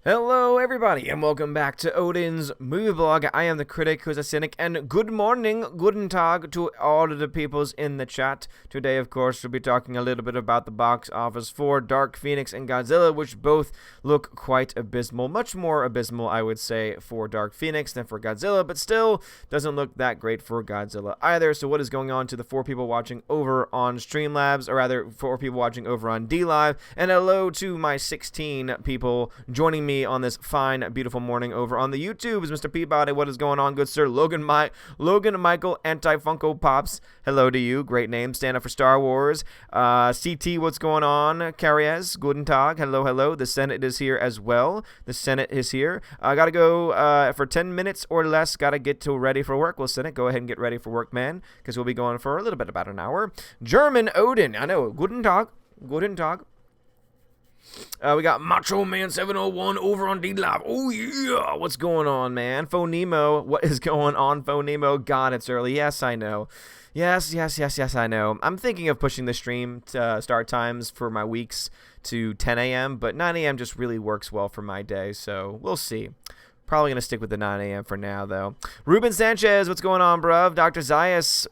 Hello everybody and welcome back to Odin's Movie Blog. I am the critic who's a cynic, and good morning, guten tag to all of the peoples in the chat. Today, of course, we'll be talking a little bit about the box office for Dark Phoenix and Godzilla, which both look quite abysmal. Much more abysmal, I would say, for Dark Phoenix than for Godzilla, but still doesn't look that great for Godzilla either. So what is going on to the 4 people watching over on Streamlabs, or rather 4 people watching over on DLive, and hello to my 16 people joining me on this fine, beautiful morning over on the YouTubes. Mr. Peabody, what is going on, good sir? Logan Michael, Anti-Funko Pops, hello to you. Great name, stand up for Star Wars. CT, what's going on? Carries, guten tag, hello. The Senate is here as well. The Senate is here. I gotta go for 10 minutes or less. Gotta get to ready for work. Well, Senate, go ahead and get ready for work, man, because we'll be going for a little bit about an hour. German Odin, I know, guten tag. We got Macho Man 701 over on D-Live. Oh, yeah. What's going on, man? Phonemo. What is going on, Phonemo? God, it's early. Yes, I know. Yes, I know. I'm thinking of pushing the stream to start times for my weeks to 10 a.m., but 9 a.m. just really works well for my day, so we'll see. Probably going to stick with the 9 a.m. for now, though. Ruben Sanchez, what's going on, bruv? Dr. Zayas?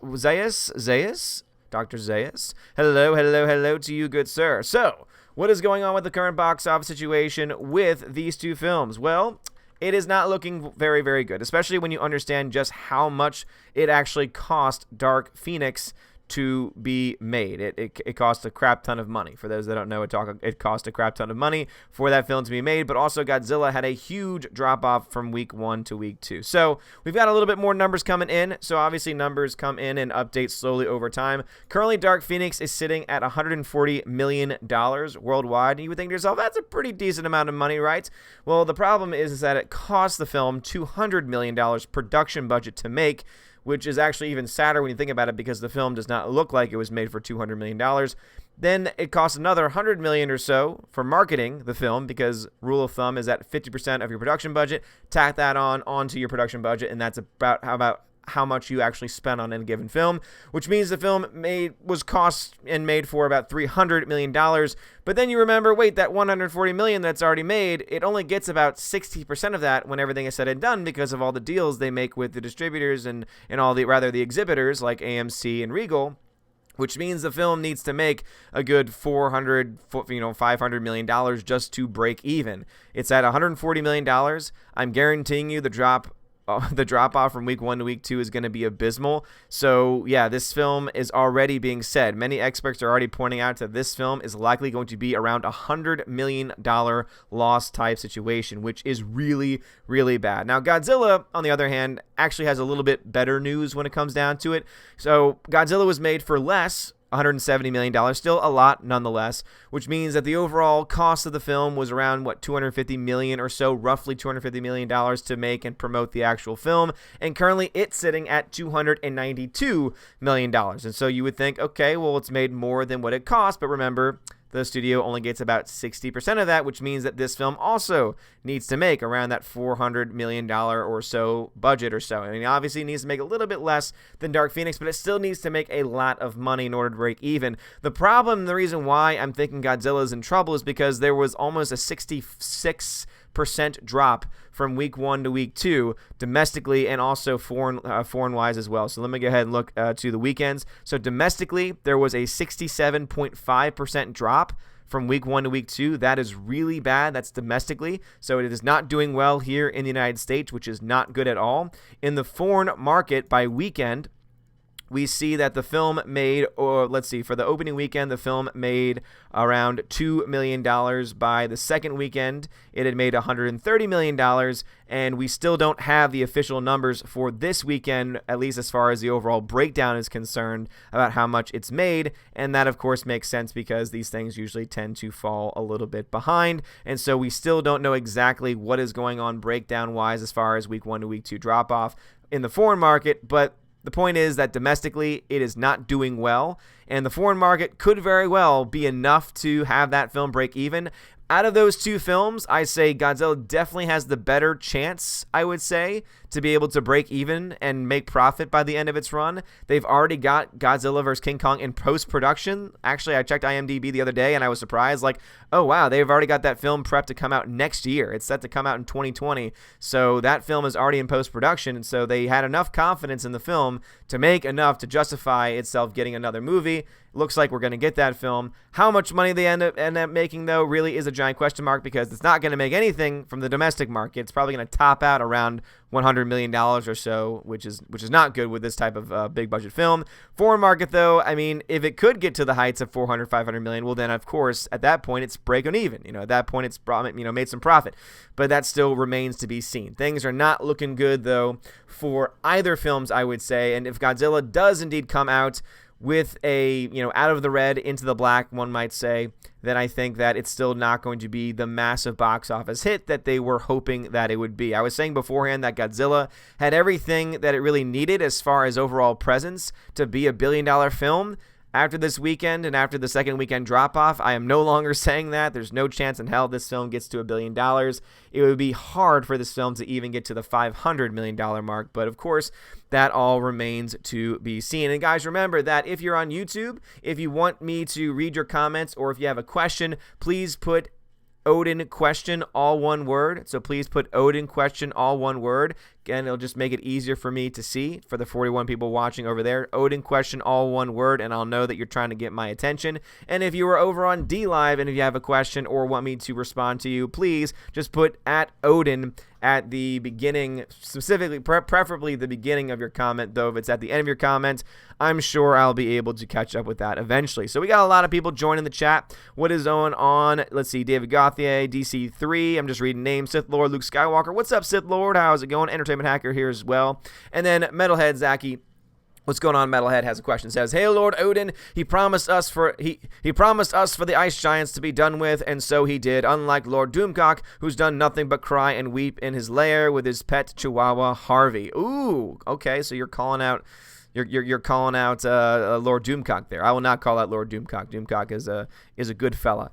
Dr. Zayas? Hello to you, good sir. So, what is going on with the current box office situation with these two films? Well, it is not looking very, very good, especially when you understand just how much it actually cost Dark Phoenix to be made. It cost a crap ton of money. For those that don't know, it cost a crap ton of money for that film to be made, but also Godzilla had a huge drop-off from week 1 to week 2. So we've got a little bit more numbers coming in, so obviously numbers come in and update slowly over time. Currently, Dark Phoenix is sitting at $140 million worldwide, and you would think to yourself, that's a pretty decent amount of money, right? Well, the problem is that it cost the film $200 million production budget to make, which is actually even sadder when you think about it, because the film does not look like it was made for $200 million. Then it costs another $100 million or so for marketing the film, because rule of thumb is at 50% of your production budget. Tack that onto your production budget, and that's about how much you actually spend on any given film, which means the film was cost and made for about $300 million. But then you remember, wait, that $140 million that's already made, it only gets about 60% of that when everything is said and done, because of all the deals they make with the distributors and all the exhibitors like AMC and Regal. Which means the film needs to make a good $500 million just to break even. It's at $140 million. I'm guaranteeing you the drop-off from week 1 to week 2 is going to be abysmal. So, yeah, this film is already being said. Many experts are already pointing out that this film is likely going to be around $100 million loss type situation, which is really, really bad. Now, Godzilla, on the other hand, actually has a little bit better news when it comes down to it. So, Godzilla was made for less, $170 million, still a lot nonetheless, which means that the overall cost of the film was around, $250 million or so, roughly $250 million to make and promote the actual film, and currently it's sitting at $292 million. And so you would think, okay, well, it's made more than what it cost, but remember, the studio only gets about 60% of that, which means that this film also needs to make around that $400 million or so budget or so. I mean, obviously it needs to make a little bit less than Dark Phoenix, but it still needs to make a lot of money in order to break even. The problem, the reason why I'm thinking Godzilla is in trouble is because there was almost a 66% drop from week 1 to week 2 domestically, and also foreign wise as well. So let me go ahead and look to the weekends. So domestically, there was a 67.5% drop from week 1 to week 2. That is really bad. That's domestically. So it is not doing well here in the United States, which is not good at all. In the foreign market by weekend, we see that the film made, or let's see, for the opening weekend, the film made around $2 million. By the second weekend, it had made $130 million, and we still don't have the official numbers for this weekend, at least as far as the overall breakdown is concerned, about how much it's made, and that, of course, makes sense because these things usually tend to fall a little bit behind, and so we still don't know exactly what is going on breakdown-wise as far as week 1 to week 2 drop-off in the foreign market, but the point is that domestically, it is not doing well, and the foreign market could very well be enough to have that film break even. Out of those two films, I say Godzilla definitely has the better chance, I would say, to be able to break even and make profit by the end of its run. They've already got Godzilla vs. King Kong in post-production. Actually, I checked IMDb the other day, and I was surprised. Like, oh, wow, they've already got that film prepped to come out next year. It's set to come out in 2020. So that film is already in post-production, and so they had enough confidence in the film to make enough to justify itself getting another movie. Looks like we're going to get that film. How much money they end up making, though, really is a giant question mark, because it's not going to make anything from the domestic market. It's probably going to top out around $100 million or so, which is not good with this type of big budget film. Foreign market, though, I mean, if it could get to the heights of 400, 500 million, well, then of course at that point it's breaking even. At that point it's made some profit, but that still remains to be seen. Things are not looking good, though, for either films, I would say. And if Godzilla does indeed come out with a, out of the red into the black, one might say, then I think that it's still not going to be the massive box office hit that they were hoping that it would be. I was saying beforehand that Godzilla had everything that it really needed as far as overall presence to be a billion-dollar film. After this weekend and after the second weekend drop-off, I am no longer saying that. There's no chance in hell this film gets to $1 billion. It would be hard for this film to even get to the $500 million mark, but of course, that all remains to be seen. And guys, remember that if you're on YouTube, if you want me to read your comments or if you have a question, please put Odin question, all one word. So please put Odin question, all one word. Again, it'll just make it easier for me to see for the 41 people watching over there. Odin question, all one word, and I'll know that you're trying to get my attention. And if you are over on D Live and if you have a question or want me to respond to you, please just put @Odin at the beginning, specifically, preferably the beginning of your comment, though if it's at the end of your comment, I'm sure I'll be able to catch up with that eventually. So we got a lot of people joining the chat. What is going on? Let's see, David Gauthier, DC3, I'm just reading names, Sith Lord, Luke Skywalker. What's up, Sith Lord? How's it going? Entertainment Hacker here as well. And then Metalhead Zaki. What's going on? Metalhead has a question. It says, "Hey, Lord Odin, he promised us for the ice giants to be done with, and so he did. Unlike Lord Doomcock, who's done nothing but cry and weep in his lair with his pet Chihuahua Harvey." Ooh, okay, so you're calling out Lord Doomcock there. I will not call out Lord Doomcock. Doomcock is a good fella.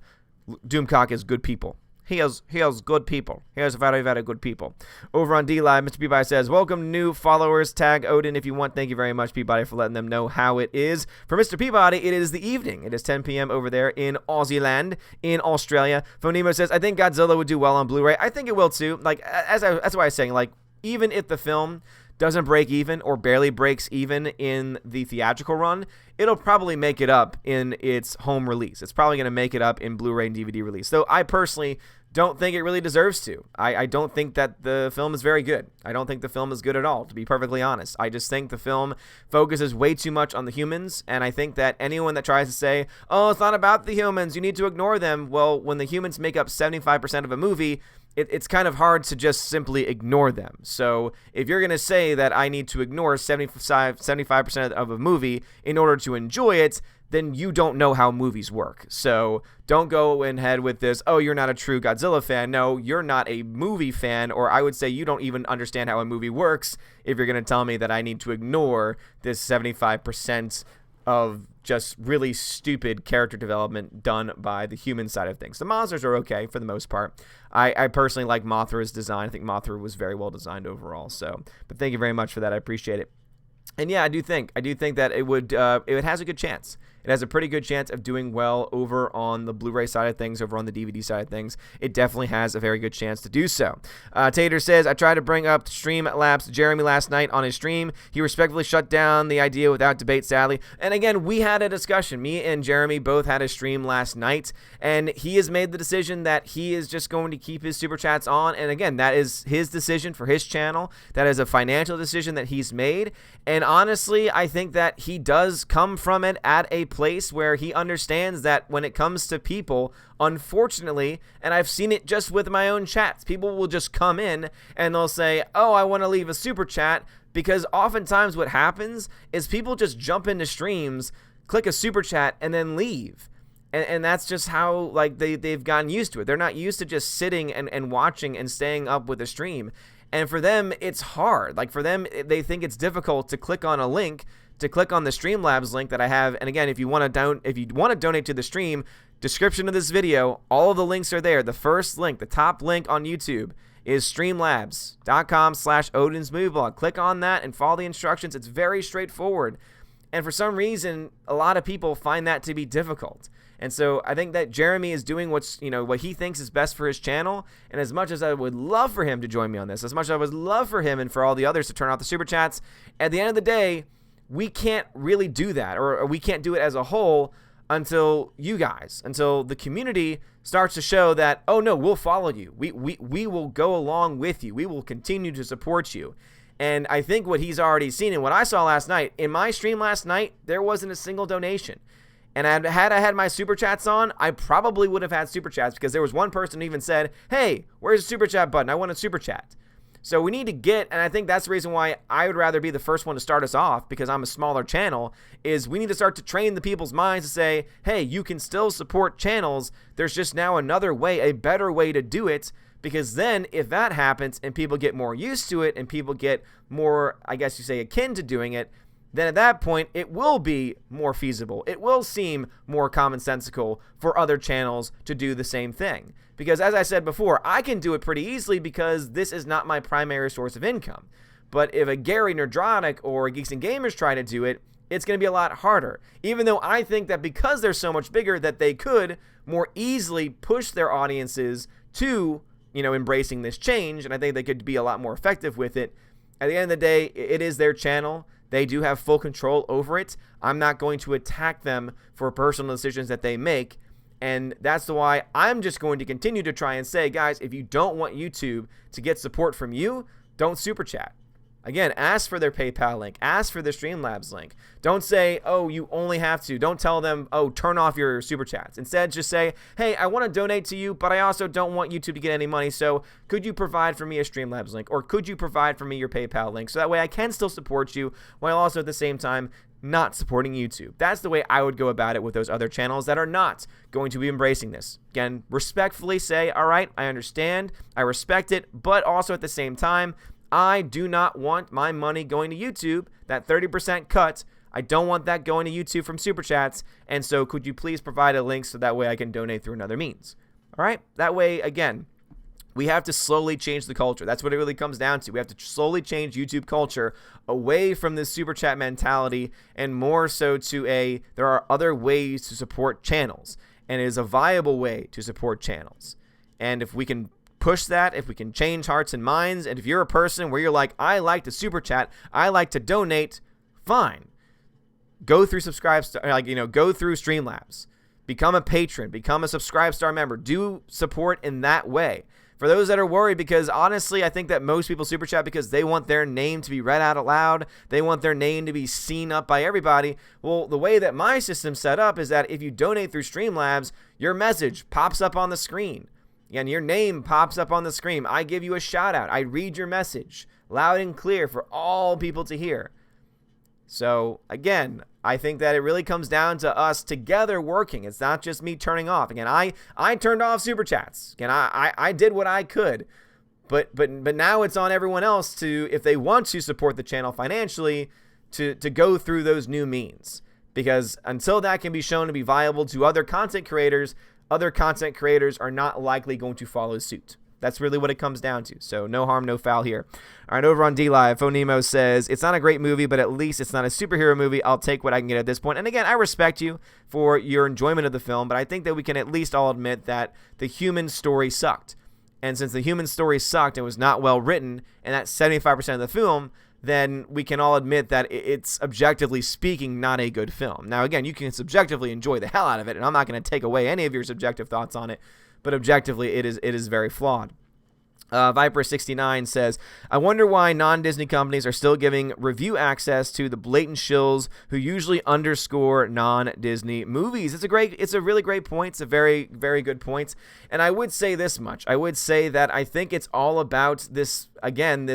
Doomcock is good people. He has good people. He has very, very good people. Over on D-Live, Mr. Peabody says, "Welcome new followers. Tag Odin if you want." Thank you very much, Peabody, for letting them know how it is. For Mr. Peabody, it is the evening. It is 10 p.m. over there in Aussie-land, in Australia. Phonemo says, "I think Godzilla would do well on Blu-ray." I think it will too. Like, that's what I was saying. Like, even if the film doesn't break even or barely breaks even in the theatrical run, it'll probably make it up in its home release. It's probably going to make it up in Blu-ray and DVD release. Though I personally don't think it really deserves to. I don't think that the film is very good. I don't think the film is good at all, to be perfectly honest. I just think the film focuses way too much on the humans, and I think that anyone that tries to say, "Oh, it's not about the humans, you need to ignore them," well, when the humans make up 75% of a movie, it's kind of hard to just simply ignore them. So if you're going to say that I need to ignore 75% of a movie in order to enjoy it, then you don't know how movies work. So don't go ahead with this, "Oh, you're not a true Godzilla fan." No, you're not a movie fan, or I would say you don't even understand how a movie works if you're going to tell me that I need to ignore this 75% of just really stupid character development done by the human side of things. The monsters are okay for the most part. I personally like Mothra's design. I think Mothra was very well designed overall. So, but thank you very much for that. I appreciate it. And yeah, I do think that it has a good chance. It has a pretty good chance of doing well over on the Blu-ray side of things, over on the DVD side of things. It definitely has a very good chance to do so. Tater says, "I tried to bring up Streamlabs Jeremy last night on his stream. He respectfully shut down the idea without debate, sadly." And again, we had a discussion. Me and Jeremy both had a stream last night, and he has made the decision that he is just going to keep his super chats on. And again, that is his decision for his channel. That is a financial decision that he's made. And honestly, I think that he does come from it at a place where he understands that when it comes to people, unfortunately, and I've seen it just with my own chats, people will just come in and they'll say, "Oh, I want to leave a super chat," because oftentimes what happens is people just jump into streams, click a super chat, and then leave. And that's just how, like, they've gotten used to it. They're not used to just sitting and watching and staying up with a stream. And for them, it's hard. Like, for them, they think it's difficult to click on a link, to click on the Streamlabs link that I have. And again, if you want to donate to the stream, description of this video, all of the links are there. The first link, the top link on YouTube, is streamlabs.com/OdinsMovieBlog. Click on that and follow the instructions. It's very straightforward. And for some reason, a lot of people find that to be difficult. And so I think that Jeremy is doing what he thinks is best for his channel. And as much as I would love for him to join me on this, as much as I would love for him and for all the others to turn off the super chats, at the end of the day, we can't really do that, or we can't do it as a whole until you guys, until the community starts to show that, oh no, we'll follow you. We will go along with you. We will continue to support you. And I think what he's already seen and what I saw last night, in my stream last night, there wasn't a single donation. And had I had my super chats on, I probably would have had super chats, because there was one person who even said, hey, where's the super chat button? I want a super chat. So we need to get, and I think that's the reason why I would rather be the first one to start us off, because I'm a smaller channel, is we need to start to train the people's minds to say, hey, you can still support channels. There's just now another way, a better way to do it, because then if that happens and people get more used to it and people get more, I guess you say, akin to doing it, then at that point, it will be more feasible. It will seem more commonsensical for other channels to do the same thing. Because as I said before, I can do it pretty easily because this is not my primary source of income. But if a Gary Nerdrotic or Geeks and Gamers try to do it, it's going to be a lot harder. Even though I think that because they're so much bigger, that they could more easily push their audiences to, embracing this change. And I think they could be a lot more effective with it. At the end of the day, it is their channel. They do have full control over it. I'm not going to attack them for personal decisions that they make. And that's why I'm just going to continue to try and say, guys, if you don't want YouTube to get support from you, don't super chat. Again, ask for their PayPal link. Ask for the Streamlabs link. Don't say, oh, you only have to. Don't tell them, oh, turn off your super chats. Instead, just say, hey, I want to donate to you, but I also don't want YouTube to get any money. So could you provide for me a Streamlabs link? Or could you provide for me your PayPal link? So that way I can still support you while also at the same time not supporting YouTube. That's the way I would go about it with those other channels that are not going to be embracing this. Again, respectfully say, all right, I understand. I respect it. But also at the same time, I do not want my money going to YouTube, that 30% cut. I don't want that going to YouTube from Super Chats, and so could you please provide a link so that way I can donate through another means? All right? That way, again, we have to slowly change the culture. That's what it really comes down to. We have to slowly change YouTube culture away from this Super Chat mentality and more so to there are other ways to support channels, and it is a viable way to support channels. And if we can push that, if we can change hearts and minds, and if you're a person where you're like, I like to super chat, I like to donate, fine. Go through go through Streamlabs. Become a patron, become a Subscribe-Star member. Do support in that way. For those that are worried, because honestly, I think that most people super chat because they want their name to be read out loud. They want their name to be seen up by everybody. Well, the way that my system's set up is that if you donate through Streamlabs, your message pops up on the screen. And your name pops up on the screen. I give you a shout out. I read your message loud and clear for all people to hear. So again, I think that it really comes down to us together working. It's not just me turning off. Again, I turned off super chats. Again, I did what I could. But now it's on everyone else to, if they want to support the channel financially, to go through those new means. Because until that can be shown to be viable to other content creators are not likely going to follow suit. That's really what it comes down to. So no harm, no foul here. All right, over on DLive, Phonemo says, it's not a great movie, but at least it's not a superhero movie. I'll take what I can get at this point. And again, I respect you for your enjoyment of the film, but I think that we can at least all admit that the human story sucked. And since the human story sucked and was not well written, and that's 75% of the film, then we can all admit that it's objectively speaking not a good film. Now, again, you can subjectively enjoy the hell out of it, and I'm not going to take away any of your subjective thoughts on it, but objectively, it is very flawed. Viper69 says, I wonder why non-Disney companies are still giving review access to the blatant shills who usually underscore non-Disney movies. It's a really great point. It's a very, very good point. And I would say this much. I would say that I think it's all about this, again,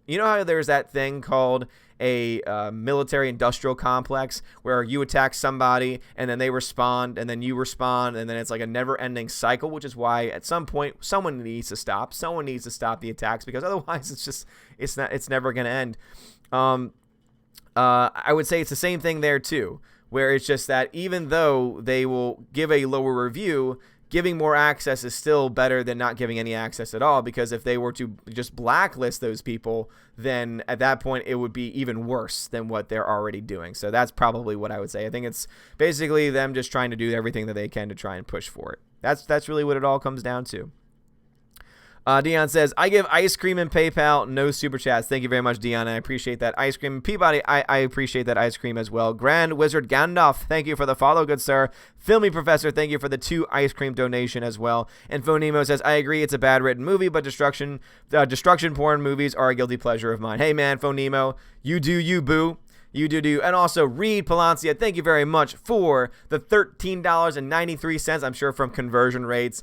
you know how there's that thing called a military-industrial complex where you attack somebody and then they respond and then you respond and then it's like a never-ending cycle, which is why at some point someone needs to stop. Someone needs to stop the attacks because otherwise it's never going to end. I would say it's the same thing there too, where it's just that even though they will give a lower review, giving more access is still better than not giving any access at all, because if they were to just blacklist those people, then at that point it would be even worse than what they're already doing. So that's probably what I would say. I think it's basically them just trying to do everything that they can to try and push for it. That's really what it all comes down to. Dion says, I give ice cream and PayPal, no super chats. Thank you very much, Dion. I appreciate that ice cream. Peabody, I appreciate that ice cream as well. Grand Wizard Gandalf, thank you for the follow, good sir. Filmy Professor, thank you for the 2 ice cream donation as well. And Phonemo says, I agree, it's a bad written movie, but destruction porn movies are a guilty pleasure of mine. Hey man, Phonemo, you do you, boo. You do. And also, Reed Palancia, thank you very much for the $13.93, I'm sure from conversion rates,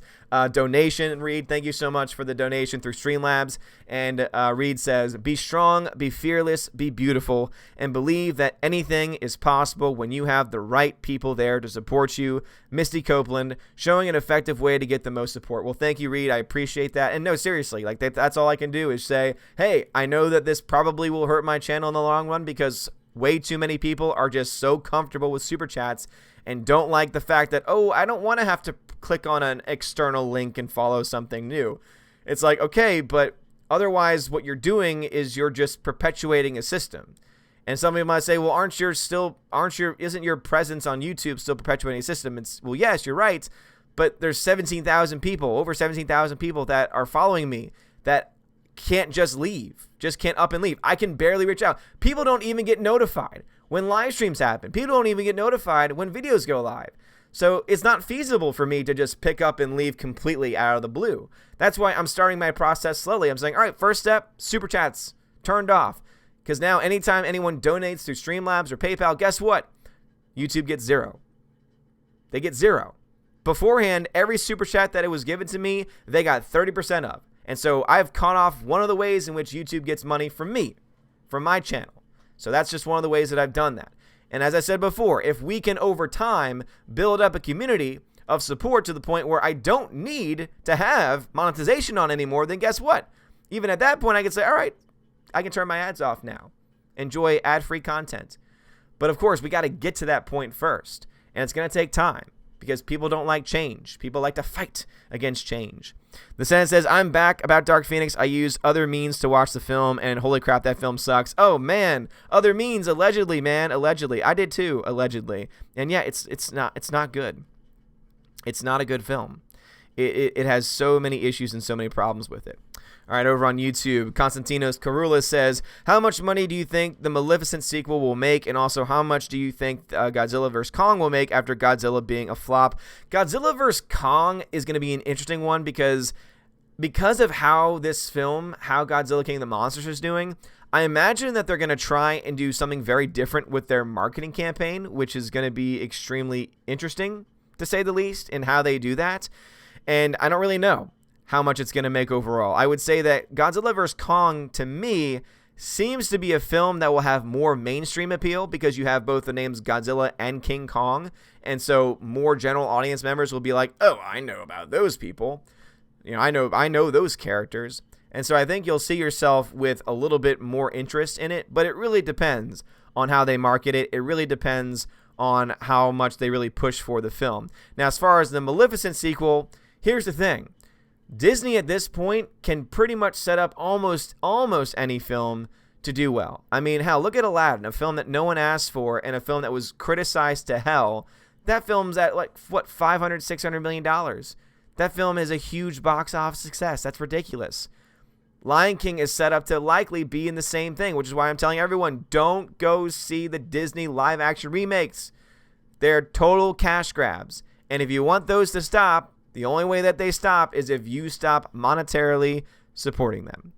donation. Reed, thank you so much for the donation through Streamlabs. And Reed says, be strong, be fearless, be beautiful, and believe that anything is possible when you have the right people there to support you. Misty Copeland, showing an effective way to get the most support. Well, thank you, Reed. I appreciate that. And no, seriously, like that's all I can do is say, hey, I know that this probably will hurt my channel in the long run because way too many people are just so comfortable with super chats and don't like the fact that, oh, I don't want to have to click on an external link and follow something new. It's like, okay, but otherwise what you're doing is you're just perpetuating a system. And some people might say, well, isn't your presence on YouTube still perpetuating a system? It's, well, yes, you're right, but there's over 17,000 people that are following me that can't just can't up and leave. I can barely reach out. People don't even get notified when live streams happen. People don't even get notified when videos go live. So it's not feasible for me to just pick up and leave completely out of the blue. That's why I'm starting my process slowly. I'm saying, all right, first step, super chats turned off. Because now anytime anyone donates through Streamlabs or PayPal, guess what? YouTube gets 0. They get 0. Beforehand, every super chat that it was given to me, they got 30% of. And so I've cut off one of the ways in which YouTube gets money from me, from my channel. So that's just one of the ways that I've done that. And as I said before, if we can over time build up a community of support to the point where I don't need to have monetization on anymore, then guess what? Even at that point, I can say, all right, I can turn my ads off now. Enjoy ad-free content. But of course, we got to get to that point first. And it's going to take time because people don't like change. People like to fight against change. The Senate says, I'm back about Dark Phoenix. I used other means to watch the film, and holy crap, that film sucks. Oh, man. Other means, allegedly, man. Allegedly. I did too, allegedly. And yeah, it's not good. It's not a good film. It has so many issues and so many problems with it. All right, over on YouTube, Konstantinos Karoulas says, how much money do you think the Maleficent sequel will make, and also how much do you think Godzilla vs. Kong will make after Godzilla being a flop? Godzilla vs. Kong is going to be an interesting one because of how this film, how Godzilla King of the Monsters is doing, I imagine that they're going to try and do something very different with their marketing campaign, which is going to be extremely interesting, to say the least, in how they do that. And I don't really know how much it's going to make overall. I would say that Godzilla vs. Kong, to me, seems to be a film that will have more mainstream appeal because you have both the names Godzilla and King Kong, and so more general audience members will be like, oh, I know about those people. You know, I know those characters. And so I think you'll see yourself with a little bit more interest in it, but it really depends on how they market it. It really depends on how much they really push for the film. Now, as far as the Maleficent sequel, here's the thing. Disney at this point can pretty much set up almost any film to do well. I mean, hell, look at Aladdin, a film that no one asked for and a film that was criticized to hell. That film's at like, what, $500, $600 million. That film is a huge box office success. That's ridiculous. Lion King is set up to likely be in the same thing, which is why I'm telling everyone, don't go see the Disney live action remakes. They're total cash grabs. And if you want those to stop, the only way that they stop is if you stop monetarily supporting them.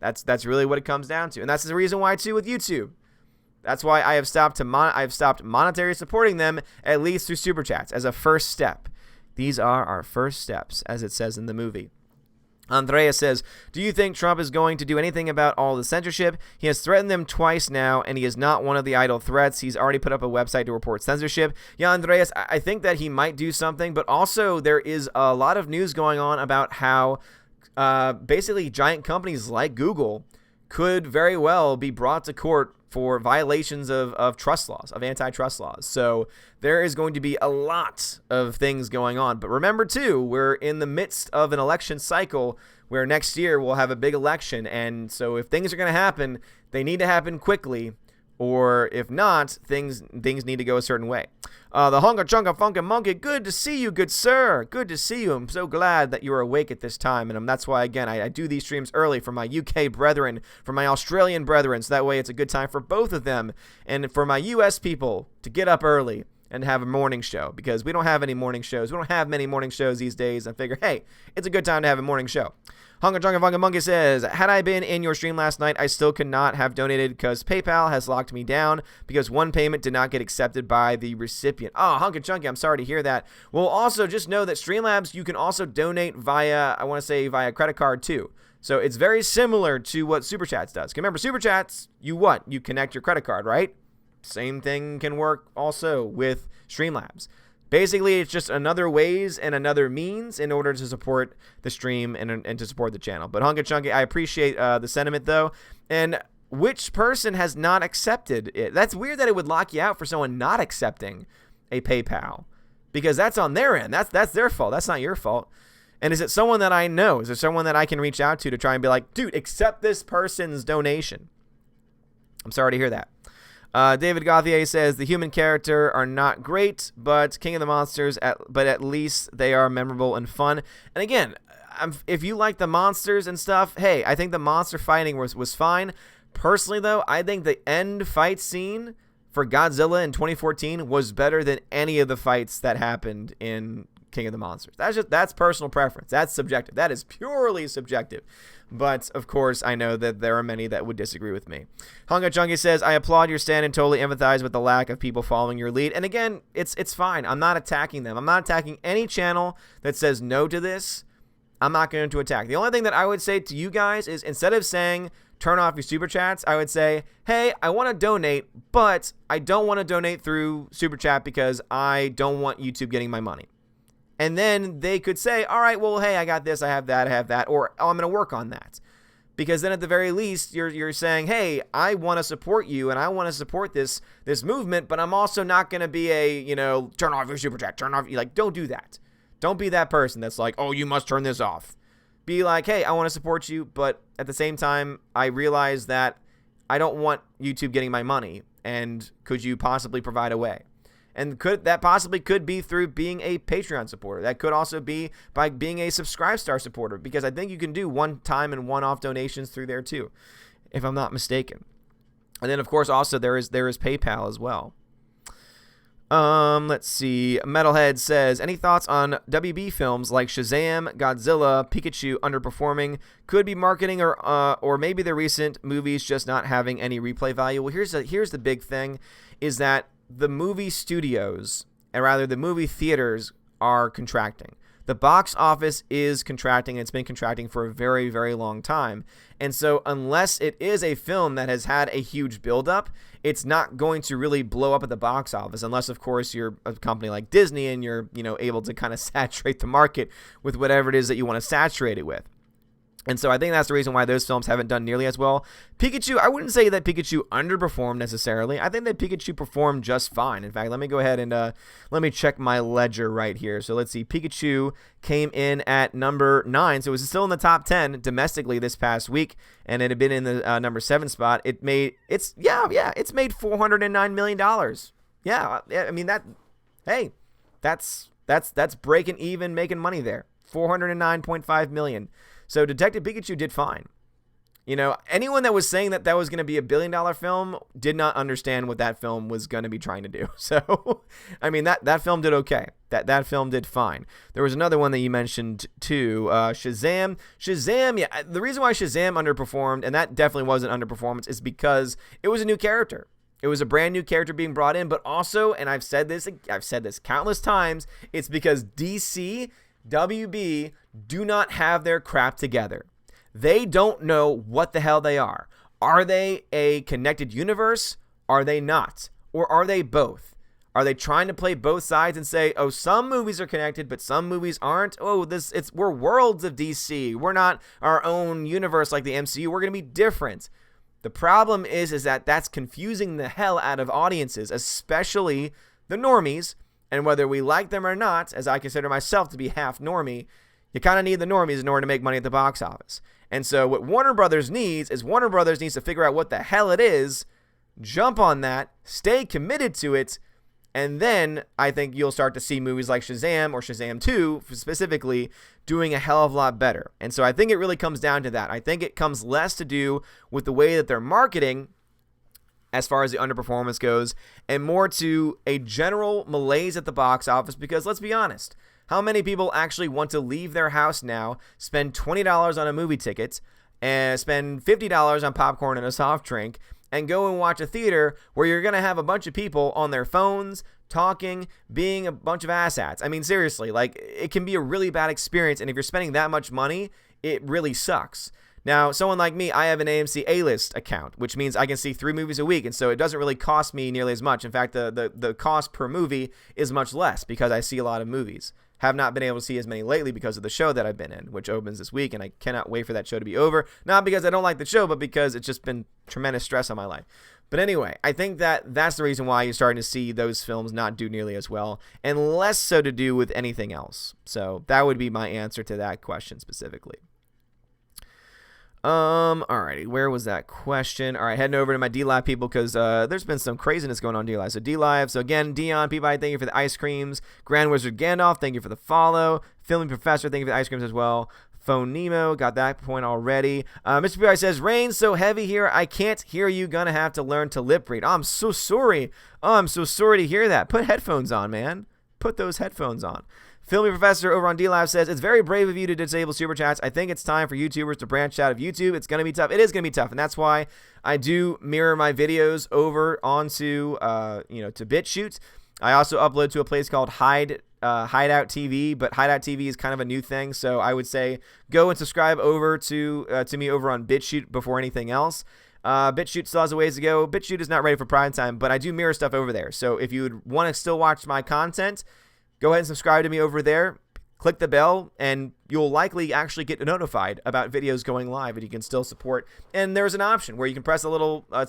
That's really what it comes down to. And that's the reason why, too, with YouTube. That's why I have stopped monetary supporting them, at least through Super Chats, as a first step. These are our first steps, as it says in the movie. Andrea says, do you think Trump is going to do anything about all the censorship? He has threatened them twice now, and he is not one of the idle threats. He's already put up a website to report censorship. Yeah, Andreas, I think that he might do something, but also there is a lot of news going on about how basically giant companies like Google could very well be brought to court for violations of trust laws, of antitrust laws. So there is going to be a lot of things going on. But remember, too, we're in the midst of an election cycle where next year we'll have a big election. And so if things are going to happen, they need to happen quickly. Or if not, things need to go a certain way. The Honka Chunka Funkin' Monkey, good to see you, good sir. Good to see you. I'm so glad that you're awake at this time. And that's why, again, I do these streams early for my UK brethren, for my Australian brethren. So that way it's a good time for both of them. And for my US people to get up early and have a morning show. Because we don't have any morning shows. We don't have many morning shows these days. I figure, hey, it's a good time to have a morning show. Hunga Chunga Funga Monkey says, had I been in your stream last night, I still could not have donated because PayPal has locked me down because one payment did not get accepted by the recipient. Oh, Hunga Chunky, I'm sorry to hear that. Well, also just know that Streamlabs, you can also donate via, I want to say via credit card too. So it's very similar to what Super Chats does. Remember, Super Chats, you connect your credit card, right? Same thing can work also with Streamlabs. Basically, it's just another ways and another means in order to support the stream and to support the channel. But Hunka Chunky, I appreciate the sentiment, though. And which person has not accepted it? That's weird that it would lock you out for someone not accepting a PayPal. Because that's on their end. That's their fault. That's not your fault. And is it someone that I know? Is it someone that I can reach out to try and be like, dude, accept this person's donation? I'm sorry to hear that. David Gauthier says the human character are not great, but King of the Monsters, but at least they are memorable and fun. And again, if you like the monsters and stuff, hey, I think the monster fighting was fine. Personally, though, I think the end fight scene for Godzilla in 2014 was better than any of the fights that happened in King of the Monsters. That's personal preference. That's subjective. That is purely subjective. But, of course, I know that there are many that would disagree with me. Hunga Chunky says, I applaud your stand and totally empathize with the lack of people following your lead. And again, it's fine. I'm not attacking them. I'm not attacking any channel that says no to this. I'm not going to attack. The only thing that I would say to you guys is instead of saying turn off your super chats, I would say, hey, I want to donate, but I don't want to donate through super chat because I don't want YouTube getting my money. And then they could say, all right, well, hey, I got this, I have that, or oh, I'm going to work on that. Because then at the very least, you're saying, hey, I want to support you and I want to support this movement, but I'm also not going to be turn off your super chat, don't do that. Don't be that person that's like, oh, you must turn this off. Be like, hey, I want to support you, but at the same time, I realize that I don't want YouTube getting my money, and could you possibly provide a way? And that possibly could be through being a Patreon supporter. That could also be by being a Subscribe Star supporter, because I think you can do one-time and one-off donations through there too, if I'm not mistaken. And then, of course, also there is PayPal as well. Let's see. Metalhead says, any thoughts on WB films like Shazam, Godzilla, Pikachu underperforming? Could be marketing or maybe the recent movies just not having any replay value. Well, here's the big thing, is that the movie studios, and rather the movie theaters, are contracting. The box office is contracting. It's been contracting for a very, very long time. And so unless it is a film that has had a huge buildup, it's not going to really blow up at the box office, unless, of course, you're a company like Disney and you're able to kind of saturate the market with whatever it is that you want to saturate it with. And so I think that's the reason why those films haven't done nearly as well. Pikachu, I wouldn't say that Pikachu underperformed necessarily. I think that Pikachu performed just fine. In fact, let me go ahead and let me check my ledger right here. So let's see. Pikachu came in at number 9. So it was still in the top 10 domestically this past week, and it had been in the number 7 spot. It's made $409 million. Yeah, I mean that's breaking even, making money there. $409.5 million. So Detective Pikachu did fine. Anyone that was saying that was going to be a $1 billion film did not understand what that film was going to be trying to do. So, I mean, that film did okay. That film did fine. There was another one that you mentioned too, Shazam. Shazam, yeah. The reason why Shazam underperformed, and that definitely wasn't underperformance, is because it was a new character. It was a brand new character being brought in, but also, and I've said this countless times, it's because DC, WB do not have their crap together. They don't know what the hell they are. Are they a connected universe? Are they not? Or are they both? Are they trying to play both sides and say, oh, some movies are connected, but some movies aren't? Oh, we're worlds of DC. We're not our own universe like the MCU. We're going to be different. The problem is that that's confusing the hell out of audiences, especially the normies. And whether we like them or not, as I consider myself to be half normie, you kind of need the normies in order to make money at the box office. And so what Warner Brothers needs to figure out what the hell it is, jump on that, stay committed to it, and then I think you'll start to see movies like Shazam or Shazam 2 specifically doing a hell of a lot better. And so I think it really comes down to that. I think it comes less to do with the way that they're marketing as far as the underperformance goes, and more to a general malaise at the box office, because let's be honest, how many people actually want to leave their house now, spend $20 on a movie ticket, and spend $50 on popcorn and a soft drink, and go and watch a theater where you're going to have a bunch of people on their phones, talking, being a bunch of asshats? I mean, seriously, like, it can be a really bad experience, and if you're spending that much money, it really sucks. Now, someone like me, I have an AMC A-List account, which means I can see 3 movies a week, and so it doesn't really cost me nearly as much. In fact, the cost per movie is much less because I see a lot of movies. Have not been able to see as many lately because of the show that I've been in, which opens this week, and I cannot wait for that show to be over. Not because I don't like the show, but because it's just been tremendous stress on my life. But anyway, I think that that's the reason why you're starting to see those films not do nearly as well, and less so to do with anything else. So that would be my answer to that question specifically. Alrighty, where was that question? All right, heading over to my D-Live people, because there's been some craziness going on D-Live. So D-Live, so again, Dion, Peabody, thank you for the ice creams. Grand Wizard Gandalf, thank you for the follow. Filming Professor, thank you for the ice creams as well. Phone Nemo, got that point already. Mr. Peabody says, rain's so heavy here, I can't hear you, gonna have to learn to lip read. Oh, I'm so sorry. Oh, I'm so sorry to hear that. Put headphones on, man. Put those headphones on. Filmy Professor over on D-Live says, it's very brave of you to disable Super Chats. I think it's time for YouTubers to branch out of YouTube. It's going to be tough. It is going to be tough, and that's why I do mirror my videos over onto, to BitChute. I also upload to a place called Hideout TV, but Hideout TV is kind of a new thing, so I would say go and subscribe over to me over on BitChute before anything else. BitChute still has a ways to go. BitChute is not ready for prime time, but I do mirror stuff over there. So if you would want to still watch my content, go ahead and subscribe to me over there. Click the bell, and you'll likely actually get notified about videos going live, and you can still support. And there's an option where you can press it's a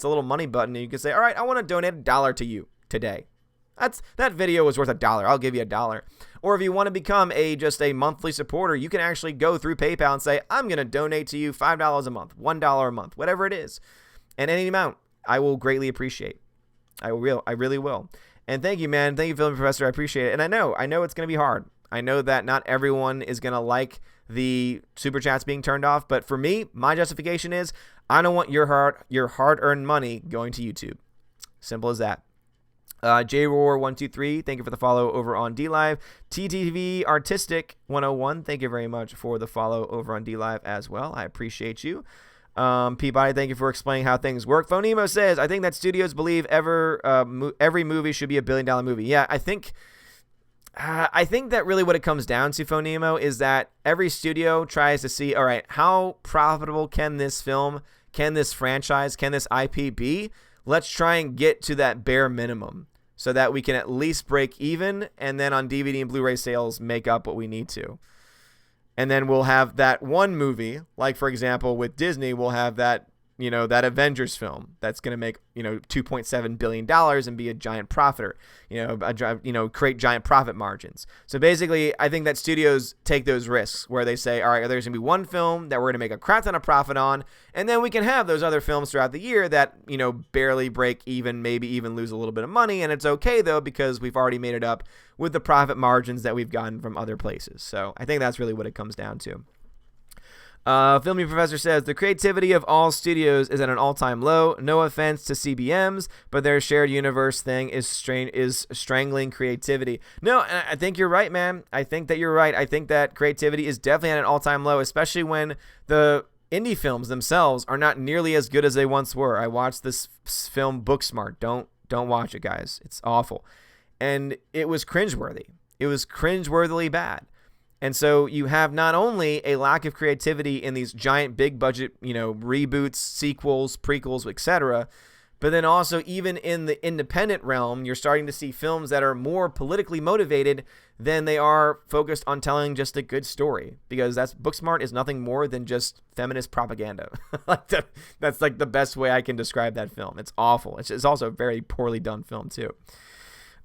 little money button, and you can say, all right, I want to donate $1 to you today. That video was worth $1. I'll give you $1. Or if you want to become just a monthly supporter, you can actually go through PayPal and say, I'm going to donate to you $5 a month, $1 a month, whatever it is. And any amount, I will greatly appreciate. I really will. And thank you, man. Thank you, Film Professor. I appreciate it. And I know it's going to be hard. I know that not everyone is going to like the Super Chats being turned off. But for me, my justification is I don't want your hard-earned money going to YouTube. Simple as that. JRoar123, thank you for the follow over on DLive. TTV Artistic 101, thank you very much for the follow over on DLive as well. I appreciate you. Peabody, thank you for explaining how things work. Phonemo says, I think that studios believe every movie should be a $1 billion movie. Yeah, I think that really what it comes down to, Phonemo, is that every studio tries to see, all right, how profitable can this film, can this franchise, can this IP be? Let's try and get to that bare minimum so that we can at least break even, and then on DVD and Blu-ray sales make up what we need to. And then we'll have that one movie, like for example with Disney, we'll have that Avengers film that's going to make $2.7 billion and be a giant profiter, create giant profit margins. So basically, I think that studios take those risks where they say, all right, there's going to be one film that we're going to make a crap ton of profit on, and then we can have those other films throughout the year that barely break even, maybe even lose a little bit of money, and it's okay though because we've already made it up with the profit margins that we've gotten from other places. So I think that's really what it comes down to. Filmy Professor says, the creativity of all studios is at an all-time low. No offense to CBMs, but their shared universe thing is strangling creativity. No, I think you're right, man. I think that you're right. I think that creativity is definitely at an all-time low, especially when the indie films themselves are not nearly as good as they once were. I watched this film Booksmart. Don't watch it, guys. It's awful. And it was cringeworthy. It was cringeworthily bad. And so you have not only a lack of creativity in these giant big budget, reboots, sequels, prequels, etc., But then also, even in the independent realm, you're starting to see films that are more politically motivated than they are focused on telling just a good story. Because Booksmart is nothing more than just feminist propaganda. That's like the best way I can describe that film. It's awful. It's also a very poorly done film too.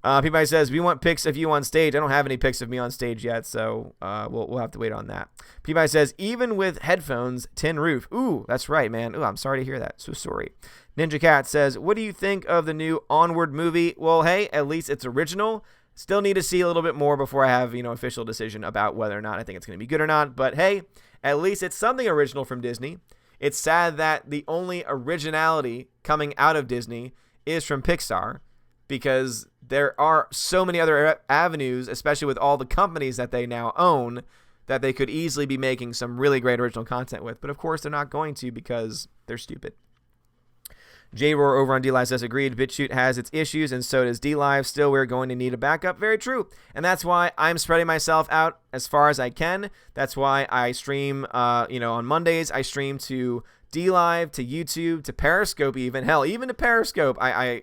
Peabody says, we want pics of you on stage. I don't have any pics of me on stage yet, so we'll have to wait on that. Peabody says, even with headphones, tin roof. Ooh, that's right, man. Ooh, I'm sorry to hear that. So sorry. Ninja Cat says, what do you think of the new Onward movie? Well, hey, at least it's original. Still need to see a little bit more before I have, official decision about whether or not I think it's going to be good or not. But hey, at least it's something original from Disney. It's sad that the only originality coming out of Disney is from Pixar, because there are so many other avenues, especially with all the companies that they now own, that they could easily be making some really great original content with. But of course, they're not going to, because they're stupid. J-Roar over on D-Live says, agreed, BitChute has its issues, and so does D-Live. Still, we're going to need a backup. Very true. And that's why I'm spreading myself out as far as I can. That's why I stream, on Mondays, I stream to D-Live, to YouTube, to Periscope even. Hell, even to Periscope, I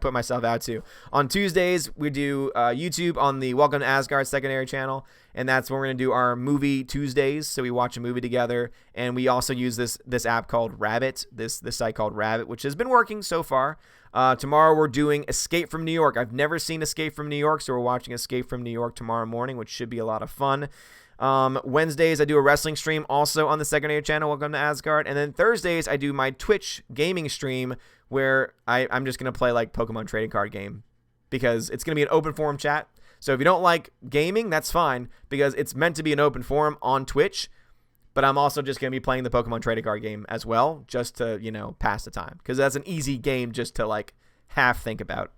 put myself out to. On Tuesdays, we do YouTube on the Welcome to Asgard secondary channel, and that's where we're going to do our movie Tuesdays, so we watch a movie together. And we also use this app called Rabbit, this site called Rabbit, which has been working so far. Tomorrow we're doing Escape from New York. I've never seen Escape from New York, so we're watching Escape from New York tomorrow morning, which should be a lot of fun. Wednesdays, I do a wrestling stream also on the secondary channel, Welcome to Asgard. And then Thursdays, I do my Twitch gaming stream where I'm just going to play like Pokemon trading card game, because it's going to be an open forum chat. So if you don't like gaming, that's fine, because it's meant to be an open forum on Twitch. But I'm also just going to be playing the Pokemon trading card game as well, just to, pass the time, because that's an easy game just to like half think about.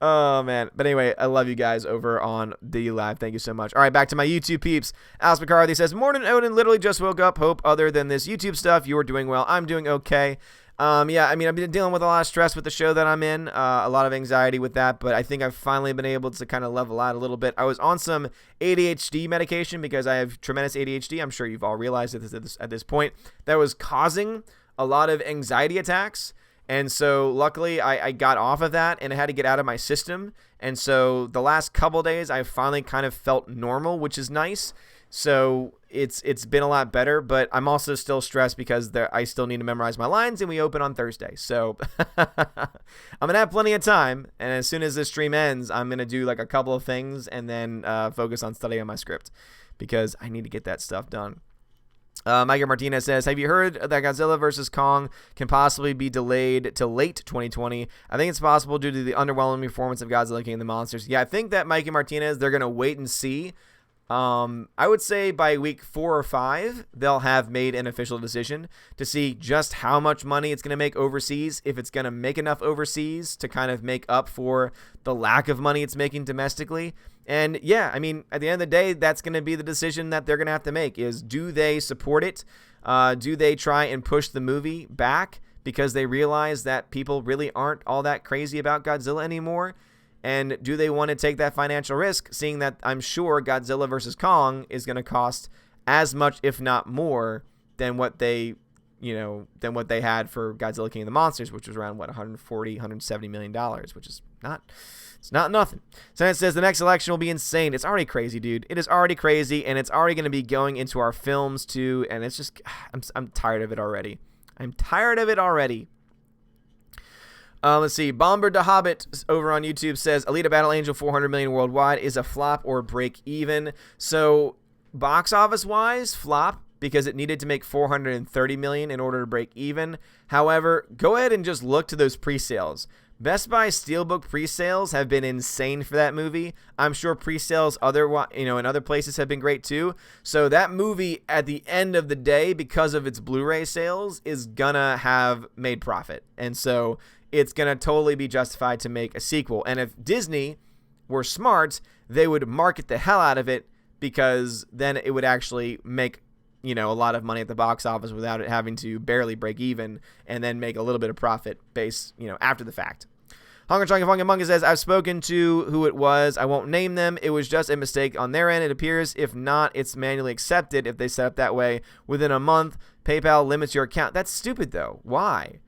Oh, man. But anyway, I love you guys over on the live. Thank you so much. All right, back to my YouTube peeps. Alice McCarthy says, morning, Odin. Literally just woke up. Hope other than this YouTube stuff, you're doing well. I'm doing okay. I've been dealing with a lot of stress with the show that I'm in, a lot of anxiety with that, but I think I've finally been able to kind of level out a little bit. I was on some ADHD medication because I have tremendous ADHD. I'm sure you've all realized at this point. That was causing a lot of anxiety attacks. And so luckily I got off of that and I had to get out of my system. And so the last couple days I finally kind of felt normal, which is nice. So it's been a lot better, but I'm also still stressed because I still need to memorize my lines, and we open on Thursday. So I'm going to have plenty of time. And as soon as this stream ends, I'm going to do like a couple of things and then focus on studying my script, because I need to get that stuff done. Micah Martinez says, have you heard that Godzilla vs. Kong can possibly be delayed to late 2020? I think it's possible due to the underwhelming performance of Godzilla King of the Monsters. Yeah, I think that Micah Martinez, they're going to wait and see. I would say by week 4 or 5, they'll have made an official decision to see just how much money it's going to make overseas, if it's going to make enough overseas to kind of make up for the lack of money it's making domestically. And yeah, I mean, at the end of the day, that's going to be the decision that they're going to have to make, is do they support it? Do they try and push the movie back because they realize that people really aren't all that crazy about Godzilla anymore? And do they want to take that financial risk, seeing that I'm sure Godzilla vs. Kong is going to cost as much, if not more, than what they had for Godzilla King of the Monsters, which was around, $170 million, which is it's not nothing. So it says the next election will be insane. It's already crazy, dude. It is already crazy, and it's already going to be going into our films too, and it's just, I'm tired of it already. Let's see. Bomber the Hobbit over on YouTube says, Alita Battle Angel 400 million worldwide is a flop or break even. So box office wise, flop, because it needed to make 430 million in order to break even. However, go ahead and just look to those pre-sales. Best Buy Steelbook pre-sales have been insane for that movie. I'm sure pre-sales in other places have been great too. So that movie at the end of the day, because of its Blu-ray sales, is gonna have made profit. And so it's going to totally be justified to make a sequel. And if Disney were smart, they would market the hell out of it, because then it would actually make, a lot of money at the box office without it having to barely break even, and then make a little bit of profit after the fact. Hunger Chunky Funky Monkey says, I've spoken to who it was. I won't name them. It was just a mistake on their end, it appears. If not, it's manually accepted if they set up that way. Within a month, PayPal limits your account. That's stupid, though. Why?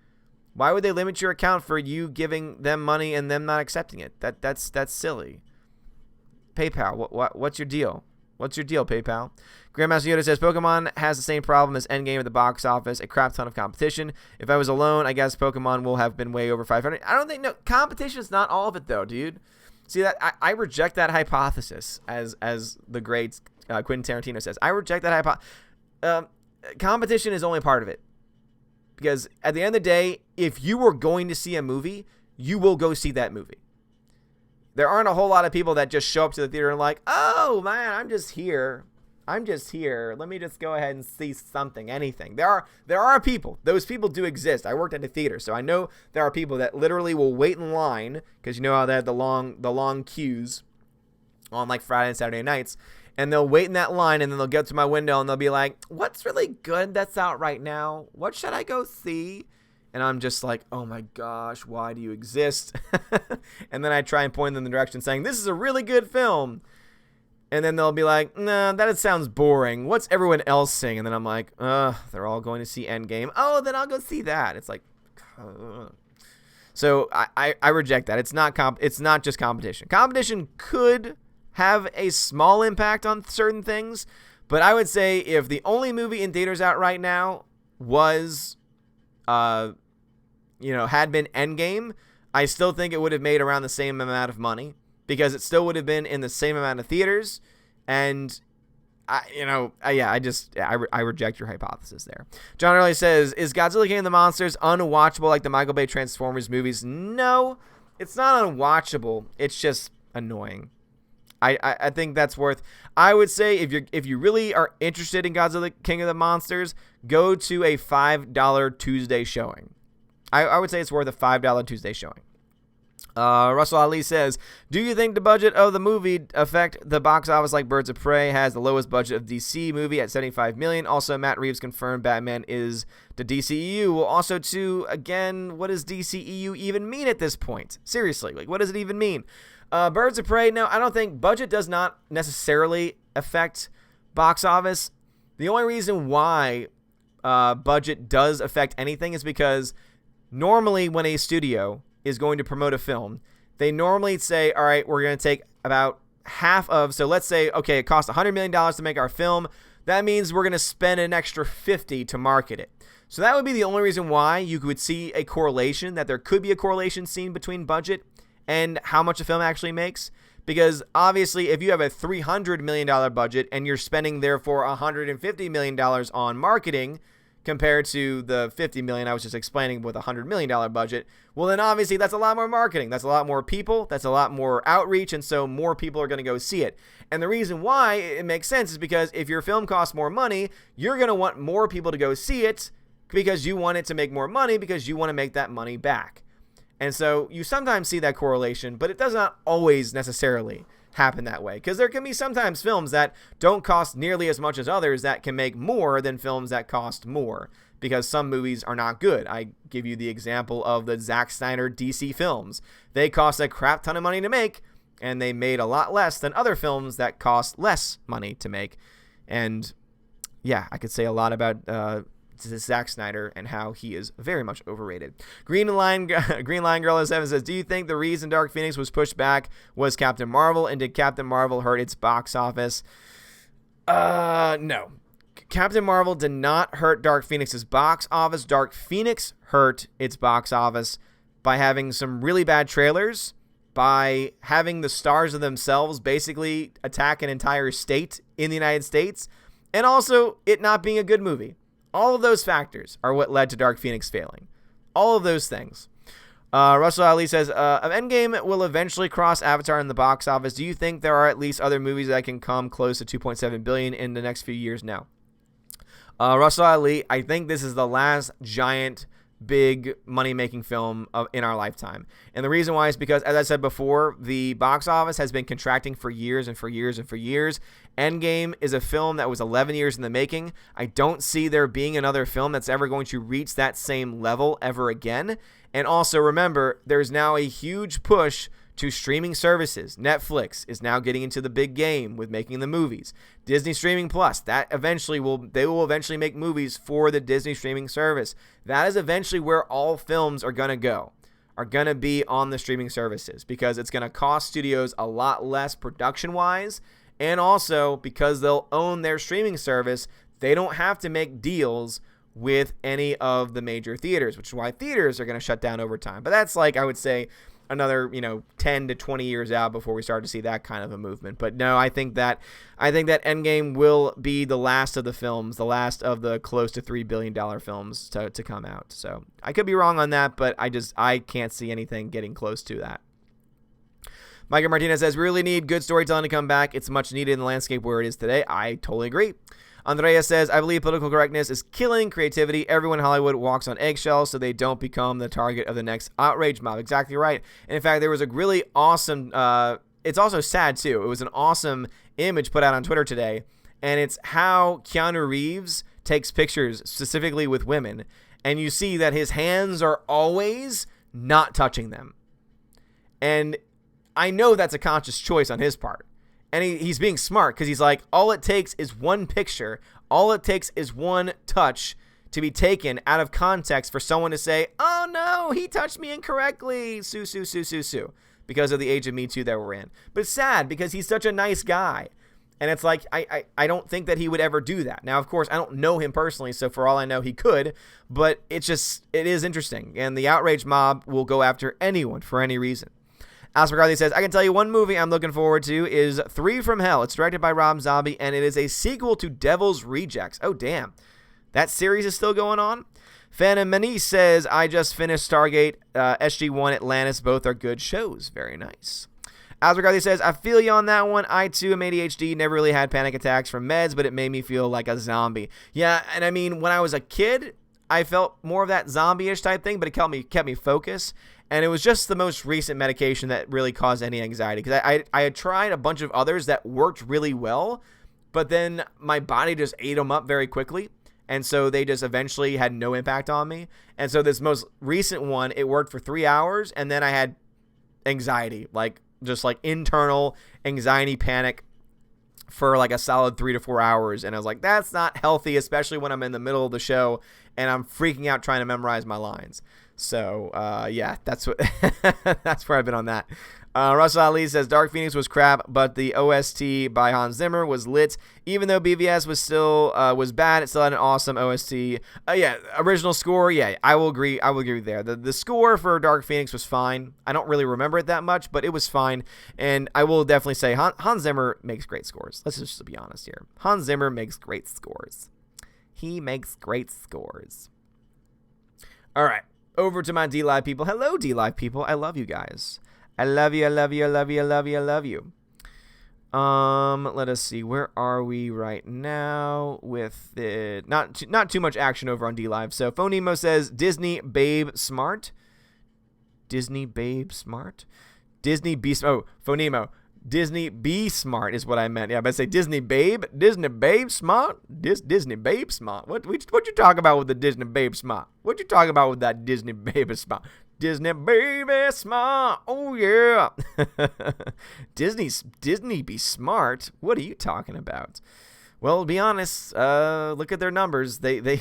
Why would they limit your account for you giving them money and them not accepting it? That's silly. PayPal, what's your deal? What's your deal, PayPal? Grandmaster Yoda says, Pokemon has the same problem as Endgame at the box office, a crap ton of competition. If I was alone, I guess Pokemon will have been way over 500. I don't think, no, competition is not all of it, though, dude. See, that I reject that hypothesis, as the great Quentin Tarantino says. I reject that hypothesis. Competition is only part of it. Because at the end of the day, if you were going to see a movie, you will go see that movie. There aren't a whole lot of people that just show up to the theater and like, oh, man, I'm just here. Let me just go ahead and see something, anything. There are people. Those people do exist. I worked at a theater, so I know there are people that literally will wait in line because you know how they have the long queues on like Friday and Saturday nights, and they'll wait in that line, and then they'll get to my window and they'll be like, what's really good that's out right now? What should I go see? And I'm just like, oh my gosh, why do you exist? And then I try and point them in the direction saying, this is a really good film. And then they'll be like, nah, that sounds boring. What's everyone else saying? And then I'm like, they're all going to see Endgame. Oh, then I'll go see that. It's like, so I reject that. It's not just competition. Competition could have a small impact on certain things, but I would say if the only movie in theaters out right now was, had been Endgame, I still think it would have made around the same amount of money. Because it still would have been in the same amount of theaters, and I reject your hypothesis there. John Early says, "Is Godzilla King of the Monsters unwatchable like the Michael Bay Transformers movies?" No, it's not unwatchable. It's just annoying. I think that's worth. I would say if you really are interested in Godzilla King of the Monsters, go to a $5 Tuesday showing. I would say it's worth a $5 Tuesday showing. Russell Ali says, do you think the budget of the movie affect the box office like Birds of Prey has the lowest budget of DC movie at $75 million? Also, Matt Reeves confirmed Batman is the DCEU. Well, also, too, again, what does DCEU even mean at this point? Seriously, like, what does it even mean? Birds of Prey, no, I don't think budget does not necessarily affect box office. The only reason why budget does affect anything is because normally when a studio is going to promote a film, they normally say, all right, we're going to take about half of, so let's say, okay, it costs $100 million to make our film. That means we're going to spend an extra $50 to market it. So that would be the only reason why you could see a correlation, that there could be a correlation seen between budget and how much a film actually makes. Because obviously, if you have a $300 million budget and you're spending therefore $150 million on marketing, compared to the $50 million I was just explaining with a $100 million budget, well, then obviously that's a lot more marketing. That's a lot more people. That's a lot more outreach. And so more people are going to go see it. And the reason why it makes sense is because if your film costs more money, you're going to want more people to go see it because you want it to make more money because you want to make that money back. And so you sometimes see that correlation, but it does not always necessarily happen that way, because there can be sometimes films that don't cost nearly as much as others that can make more than films that cost more, because some movies are not good. I give you the example of the Zack Snyder DC films. They cost a crap ton of money to make, and they made a lot less than other films that cost less money to make. And yeah, I could say a lot about Zack Snyder and how he is very much overrated. Green Line Girl 7 says, do you think the reason Dark Phoenix was pushed back was Captain Marvel, and did Captain Marvel hurt its box office? No. Captain Marvel did not hurt Dark Phoenix's box office. Dark Phoenix hurt its box office by having some really bad trailers, by having the stars of themselves basically attack an entire state in the United States, and also it not being a good movie. All of those factors are what led to Dark Phoenix failing. All of those things. Russell Ali says, Endgame will eventually cross Avatar in the box office. Do you think there are at least other movies that can come close to $2.7 billion in the next few years? No. Russell Ali, I think this is the last giant, big money-making film in our lifetime. And the reason why is because, as I said before, the box office has been contracting for years and for years and for years. Endgame is a film that was 11 years in the making. I don't see there being another film that's ever going to reach that same level ever again. And also remember, there's now a huge push to streaming services. Netflix is now getting into the big game with making the movies. Disney Streaming Plus, they will eventually make movies for the Disney streaming service. That is eventually where all films are going to go, are going to be on the streaming services, because it's going to cost studios a lot less production-wise, and also because they'll own their streaming service, they don't have to make deals with any of the major theaters, which is why theaters are going to shut down over time. But that's like, I would say, another 10 to 20 years out before we start to see that kind of a movement. But no, I think that Endgame will be the last of the films, the last of the close to $3 billion films to come out. So I could be wrong on that, but I can't see anything getting close to that. Micah Martinez says, we really need good storytelling to come back. It's much needed in the landscape where it is today. I totally agree. Andrea says, I believe political correctness is killing creativity. Everyone in Hollywood walks on eggshells so they don't become the target of the next outrage mob. Exactly right. And in fact, there was a really awesome, it's also sad too. It was an awesome image put out on Twitter today. And it's how Keanu Reeves takes pictures specifically with women. And you see that his hands are always not touching them. And I know that's a conscious choice on his part. And he's being smart, because he's like, all it takes is one picture. All it takes is one touch to be taken out of context for someone to say, oh no, he touched me incorrectly. Sue, sue, sue, sue, sue. Because of the age of Me Too that we're in. But it's sad because he's such a nice guy. And it's like, I don't think that he would ever do that. Now, of course, I don't know him personally, so for all I know, he could. But it is interesting. And the outrage mob will go after anyone for any reason. Alice McCarthy says, I can tell you one movie I'm looking forward to is 3 from Hell. It's directed by Rob Zombie, and it is a sequel to Devil's Rejects. Oh, damn. That series is still going on? Phantom Mani says, I just finished Stargate, SG-1, Atlantis. Both are good shows. Very nice. Alice McCarthy says, I feel you on that one. I, too, am ADHD. Never really had panic attacks from meds, but it made me feel like a zombie. Yeah, and I mean, when I was a kid, I felt more of that zombie-ish type thing, but it kept me focused. And it was just the most recent medication that really caused any anxiety. Because I had tried a bunch of others that worked really well, but then my body just ate them up very quickly. And so they just eventually had no impact on me. And so this most recent one, it worked for 3 hours. And then I had anxiety, just internal anxiety, panic for like a solid 3 to 4 hours. And I was like, that's not healthy, especially when I'm in the middle of the show and I'm freaking out trying to memorize my lines. So, yeah, that's where I've been on that. Russell Ali says, Dark Phoenix was crap, but the OST by Hans Zimmer was lit. Even though BVS was bad, it still had an awesome OST. Yeah, original score, yeah, I will agree there. The score for Dark Phoenix was fine. I don't really remember it that much, but it was fine. And I will definitely say Hans Zimmer makes great scores. Let's just be honest here. Hans Zimmer makes great scores. He makes great scores. All right. Over to my D-Live people. Hello, D-Live people. I love you guys. I love you, I love you, I love you, I love you, I love you. Let us see. Where are we right now with it? Not too much action over on D-Live. So, Phonemo says, Disney Babe Smart. Disney Babe Smart? Disney Be Smart. Oh, Phonemo. Disney Be Smart is what I meant. Yeah, but I say Disney Babe. Disney Babe Smart? Disney Babe Smart. What you talk about with the Disney Babe Smart? What you talk about with that Disney Baby Smart? Disney Baby Smart. Oh, yeah. Disney Be Smart? What are you talking about? Well, to be honest, look at their numbers. They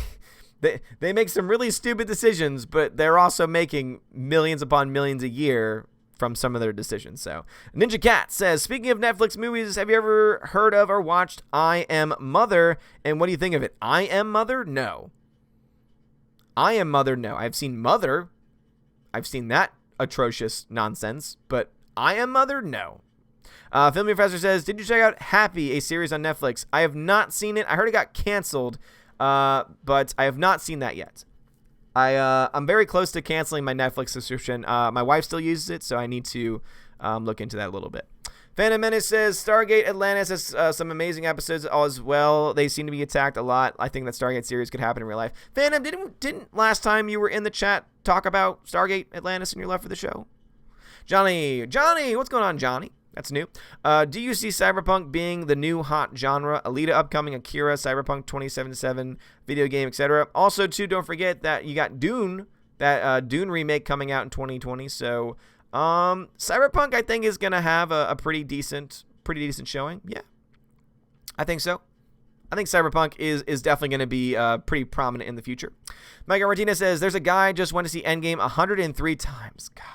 make some really stupid decisions, but they're also making millions upon millions a year from some of their decisions. So Ninja Cat says, speaking of Netflix movies, have you ever heard of or watched I Am Mother? And what do you think of it? I Am Mother? No. I Am Mother? No. I've seen Mother. I've seen that atrocious nonsense, but I Am Mother? No. Film Professor says, did you check out Happy, a series on Netflix? I have not seen it. I heard it got canceled, but I have not seen that yet. I'm very close to canceling my Netflix subscription. My wife still uses it, so I need to look into that a little bit. Phantom Menace says, Stargate Atlantis has some amazing episodes as well. They seem to be attacked a lot. I think that Stargate series could happen in real life. Phantom, didn't last time you were in the chat talk about Stargate Atlantis and your love for the show? Johnny, what's going on, Johnny? That's new. Do you see Cyberpunk being the new hot genre? Alita upcoming, Akira, Cyberpunk 2077, video game, etc. Also, too, don't forget that you got Dune, that Dune remake coming out in 2020. So Cyberpunk, I think, is going to have a pretty decent showing. Yeah, I think so. I think Cyberpunk is definitely going to be pretty prominent in the future. Mega Martinez says, there's a guy just went to see Endgame 103 times. God.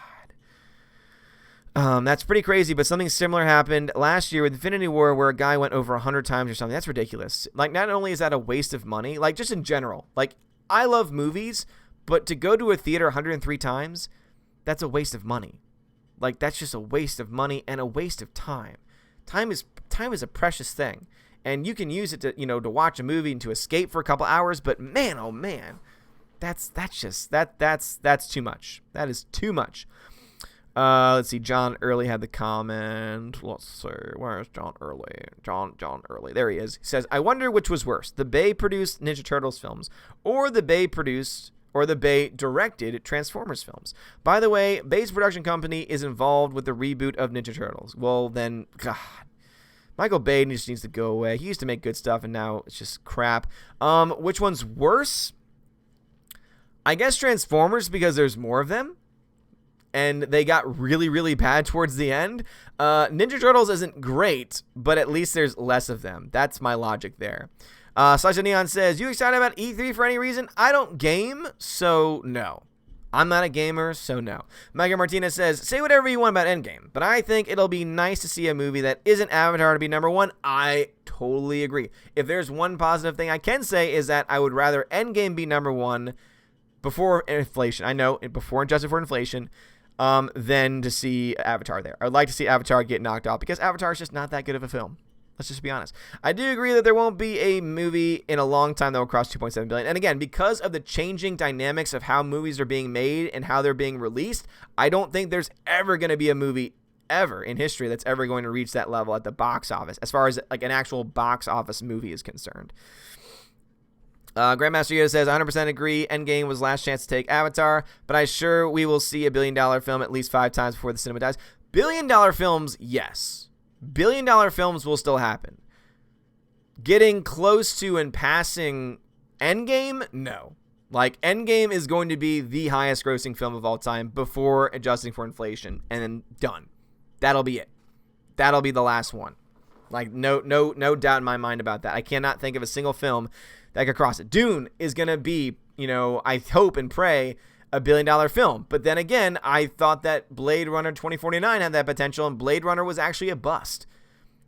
That's pretty crazy, but something similar happened last year with Infinity War where a guy went over 100 times or something. That's ridiculous. Like, not only is that a waste of money, like, just in general. Like, I love movies, but to go to a theater 103 times, that's a waste of money. Like, that's just a waste of money and a waste of time. Time is a precious thing. And you can use it to, to watch a movie and to escape for a couple hours, but man, oh man, that's too much. That is too much. Let's see. John Early had the comment. Let's see. Where is John Early? John Early. There he is. He says, I wonder which was worse, the Bay produced Ninja Turtles films or the Bay directed Transformers films. By the way, Bay's production company is involved with the reboot of Ninja Turtles. Well, then, God. Michael Bay just needs to go away. He used to make good stuff, and now it's just crap. Which one's worse? I guess Transformers, because there's more of them. And they got really, really bad towards the end. Ninja Turtles isn't great, but at least there's less of them. That's my logic there. Sasha Neon says, you excited about E3 for any reason? I don't game, so no. I'm not a gamer, so no. Mega Martinez says, say whatever you want about Endgame, but I think it'll be nice to see a movie that isn't Avatar to be number one. I totally agree. If there's one positive thing I can say is that I would rather Endgame be number one before inflation. I know, before adjusted for inflation. Than to see Avatar there. I'd like to see Avatar get knocked off because Avatar is just not that good of a film. Let's just be honest. I do agree that there won't be a movie in a long time that will cross 2.7 billion. And again, because of the changing dynamics of how movies are being made and how they're being released, I don't think there's ever going to be a movie ever in history that's ever going to reach that level at the box office as far as like an actual box office movie is concerned. Grandmaster Yoda says, 100% agree. Endgame was last chance to take Avatar, but I'm sure we will see a $1 billion film at least 5 times before the cinema dies. $1 billion films, yes. $1 billion films will still happen. Getting close to and passing Endgame, no. Like, Endgame is going to be the highest grossing film of all time before adjusting for inflation, and then done. That'll be it. That'll be the last one. Like, no doubt in my mind about that. I cannot think of a single film that could cross it. Dune is going to be, I hope and pray, a $1 billion film. But then again, I thought that Blade Runner 2049 had that potential, and Blade Runner was actually a bust.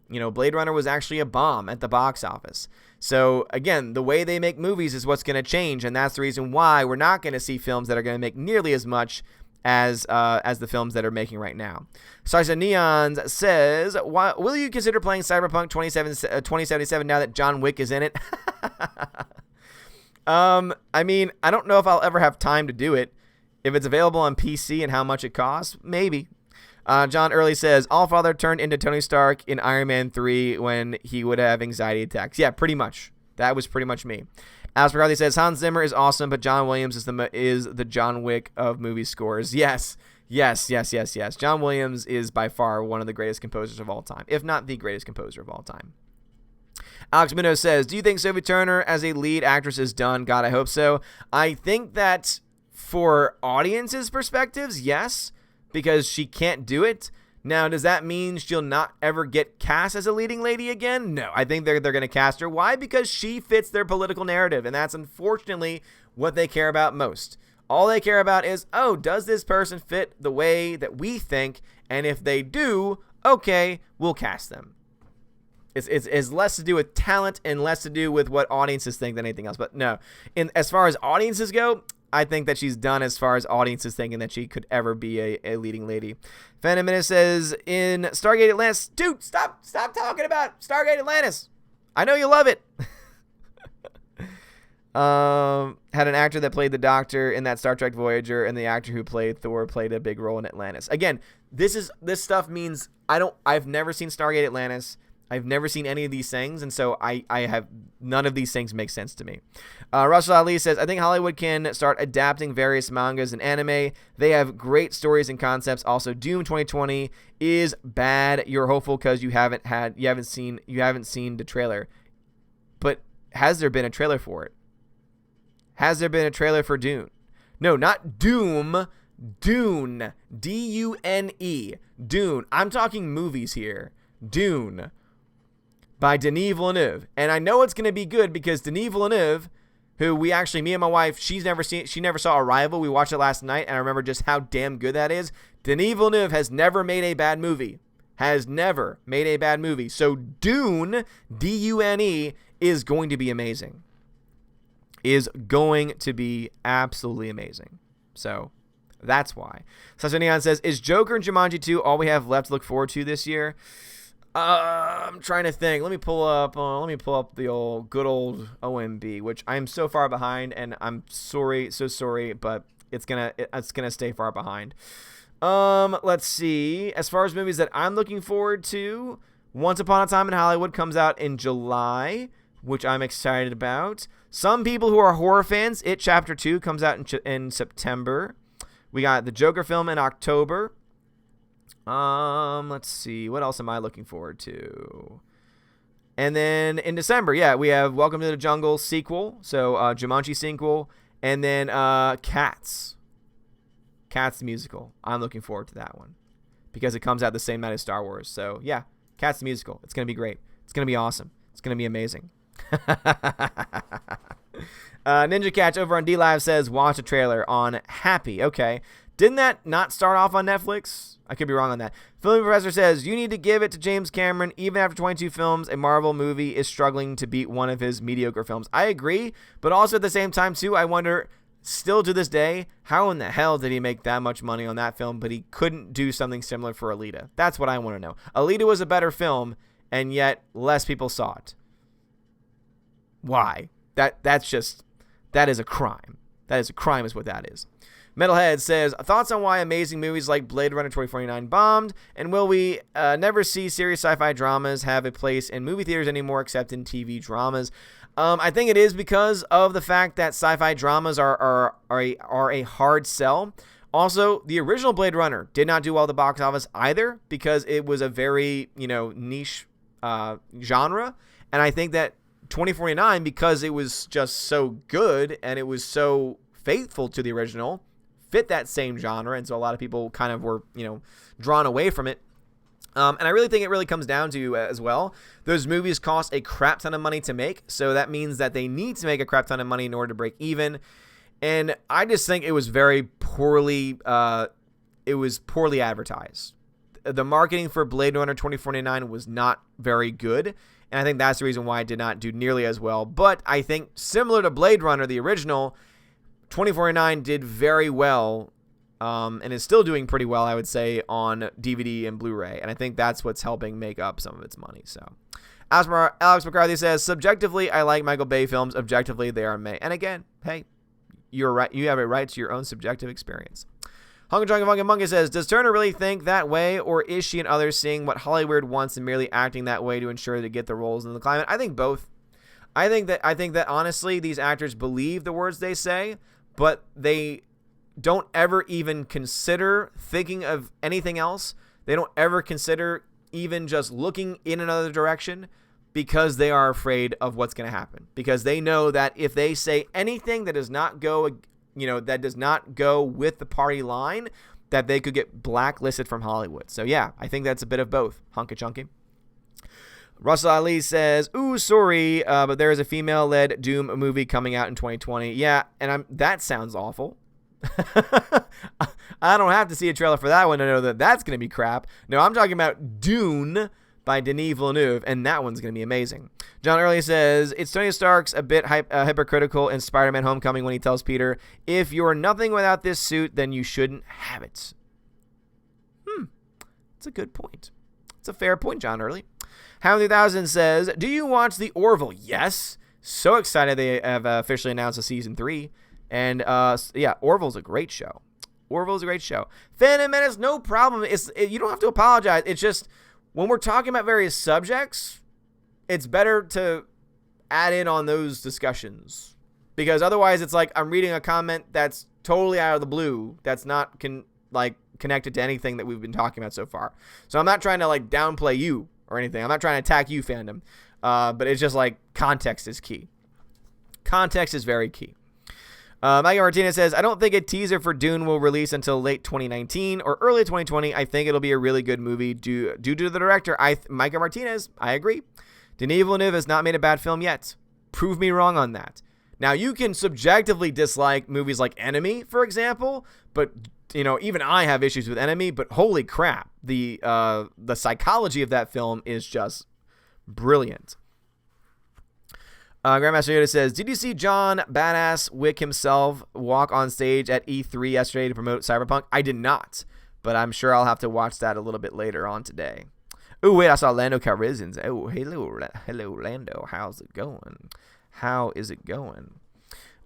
Blade Runner was actually a bomb at the box office. So, again, the way they make movies is what's going to change, and that's the reason why we're not going to see films that are going to make nearly as much as the films that are making right now. Sasha Neons says, will you consider playing Cyberpunk 2077 now that John Wick is in it? I mean, I don't know if I'll ever have time to do it. If it's available on PC and how much it costs, maybe. John Early says, Allfather turned into Tony Stark in Iron Man 3 when he would have anxiety attacks. Yeah, pretty much. That was pretty much me. Alex McCarthy says, Hans Zimmer is awesome, but John Williams is the John Wick of movie scores. Yes. John Williams is by far one of the greatest composers of all time, if not the greatest composer of all time. Alex Minnow says, do you think Sophie Turner as a lead actress is done? God, I hope so. I think that for audiences' perspectives, yes, because she can't do it. Now, does that mean she'll not ever get cast as a leading lady again? No, I think they're going to cast her. Why? Because she fits their political narrative, and that's unfortunately what they care about most. All they care about is, oh, does this person fit the way that we think? And if they do, okay, we'll cast them. It's less to do with talent and less to do with what audiences think than anything else. But no, as far as audiences go, I think that she's done as far as audiences thinking that she could ever be a leading lady. Phantom Menace says, in Stargate Atlantis, dude, stop talking about Stargate Atlantis. I know you love it. Had an actor that played the Doctor in that Star Trek Voyager, and the actor who played Thor played a big role in Atlantis. Again, this stuff means I've never seen Stargate Atlantis. I've never seen any of these things, and so I have none of these things make sense to me. Russell Ali says, I think Hollywood can start adapting various mangas and anime. They have great stories and concepts. Also, Doom 2020 is bad. You're hopeful because you haven't seen the trailer. But has there been a trailer for it? Has there been a trailer for Doom? No, not Doom. Dune. D-U-N-E. Dune. I'm talking movies here. Dune. By Denis Villeneuve. And I know it's going to be good because Denis Villeneuve, who me and my wife, she never saw Arrival. We watched it last night, and I remember just how damn good that is. Denis Villeneuve has never made a bad movie. So Dune, D-U-N-E, is going to be amazing. Is going to be absolutely amazing. So that's why. Sasha Neon says, is Joker and Jumanji 2 all we have left to look forward to this year? I'm trying to think. Let me pull up the good old OMB, which I am so far behind, and I'm so sorry, but it's gonna stay far behind. Let's see. As far as movies that I'm looking forward to, Once Upon a Time in Hollywood comes out in July, which I'm excited about. Some people who are horror fans, It Chapter 2 comes out in September. We got the Joker film in October. Let's see. What else am I looking forward to? And then in December, we have Welcome to the Jungle sequel. So, Jumanji sequel. And then, Cats. Cats the musical. I'm looking forward to that one. Because it comes out the same night as Star Wars. So, yeah. Cats the musical. It's going to be great. It's going to be awesome. It's going to be amazing. Ninja Catch over on DLive says, watch a trailer on Happy. Okay. Didn't that not start off on Netflix? I could be wrong on that. Film Professor says, you need to give it to James Cameron. Even after 22 films, a Marvel movie is struggling to beat one of his mediocre films. I agree, but also at the same time, too, I wonder, still to this day, how in the hell did he make that much money on that film, but he couldn't do something similar for Alita? That's what I want to know. Alita was a better film, and yet less people saw it. Why? That is a crime. That is a crime is what that is. Metalhead says, thoughts on why amazing movies like Blade Runner 2049 bombed, and will we never see serious sci-fi dramas have a place in movie theaters anymore except in TV dramas? I think it is because of the fact that sci-fi dramas are a hard sell. Also, the original Blade Runner did not do well at the box office either because it was a very, niche genre, and I think that 2049, because it was just so good and it was so faithful to the original, fit that same genre, and so a lot of people kind of were, drawn away from it. And I really think it really comes down to, as well, those movies cost a crap ton of money to make, so that means that they need to make a crap ton of money in order to break even. And I just think it was very poorly advertised. The marketing for Blade Runner 2049 was not very good, and I think that's the reason why it did not do nearly as well. But I think similar to Blade Runner, the original, 2049 did very well, and is still doing pretty well, I would say, on DVD and Blu-ray. And I think that's what's helping make up some of its money. So, Alex McCarthy says, subjectively, I like Michael Bay films. Objectively, they are meh. And again, hey, you're right. You have a right to your own subjective experience. Hunka Chunka Funka Munga says, does Turner really think that way, or is she and others seeing what Hollywood wants and merely acting that way to ensure they get the roles in the climate? I think both. I think that honestly, these actors believe the words they say, but they don't ever even consider thinking of anything else. They don't ever consider even just looking in another direction because they are afraid of what's going to happen. Because they know that if they say anything that does not go, that does not go with the party line, that they could get blacklisted from Hollywood. So yeah, I think that's a bit of both. Hunka Chunky. Russell Ali says, ooh, sorry, but there is a female-led Doom movie coming out in 2020. Yeah, and that sounds awful. I don't have to see a trailer for that one to know that that's going to be crap. No, I'm talking about Dune by Denis Villeneuve, and that one's going to be amazing. John Early says, it's Tony Stark's a bit hypocritical in Spider-Man Homecoming when he tells Peter, if you're nothing without this suit, then you shouldn't have it. It's a good point. It's a fair point, John Early. Hound 3000 says, do you watch The Orville? Yes. So excited they have officially announced a season 3. And, Orville's a great show. Phantom Menace, no problem. You don't have to apologize. It's just, when we're talking about various subjects, it's better to add in on those discussions. Because otherwise, it's like I'm reading a comment that's totally out of the blue, that's not connected to anything that we've been talking about so far. So I'm not trying to downplay you or anything. I'm not trying to attack you, fandom. But it's just context is key. Context is very key. Michael Martinez says, I don't think a teaser for Dune will release until late 2019 or early 2020. I think it'll be a really good movie due to the director. Michael Martinez, I agree. Denis Villeneuve has not made a bad film yet. Prove me wrong on that. Now, you can subjectively dislike movies like Enemy, for example, but even I have issues with Enemy, but holy crap, the psychology of that film is just brilliant. Grandmaster Yoda says, did you see John Badass Wick himself walk on stage at E3 yesterday to promote Cyberpunk? I did not, but I'm sure I'll have to watch that a little bit later on today. Oh, wait, I saw Lando Calrissian. Oh, hello, Lando. How's it going? How is it going?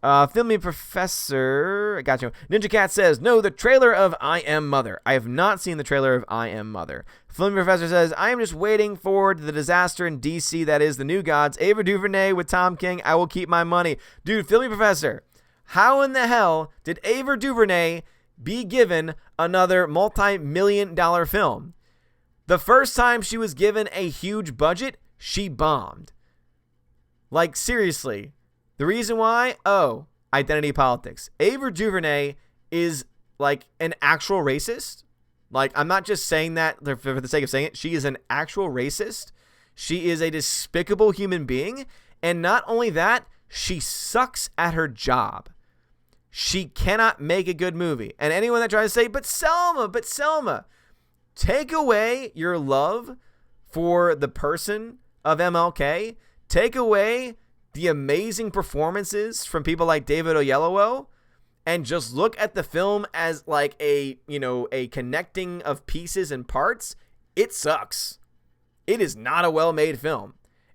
Filmy Professor, I got you. Ninja Cat says, no, the trailer of I Am Mother. I have not seen the trailer of I Am Mother. Filmy Professor says, I am just waiting for the disaster in DC that is the New Gods. Ava DuVernay with Tom King. I will keep my money. Dude, Filmy Professor, how in the hell did Ava DuVernay be given another multi-million-dollar film? The first time she was given a huge budget, she bombed. Like, seriously. The reason why? Oh, identity politics. Ava DuVernay is like an actual racist. Like, I'm not just saying that for the sake of saying it. She is an actual racist. She is a despicable human being. And not only that, she sucks at her job. She cannot make a good movie. And anyone that tries to say, but Selma, take away your love for the person of MLK. Take away the amazing performances from people like David Oyelowo, and just look at the film as like a connecting of pieces and parts. It sucks. It is not a well-made film.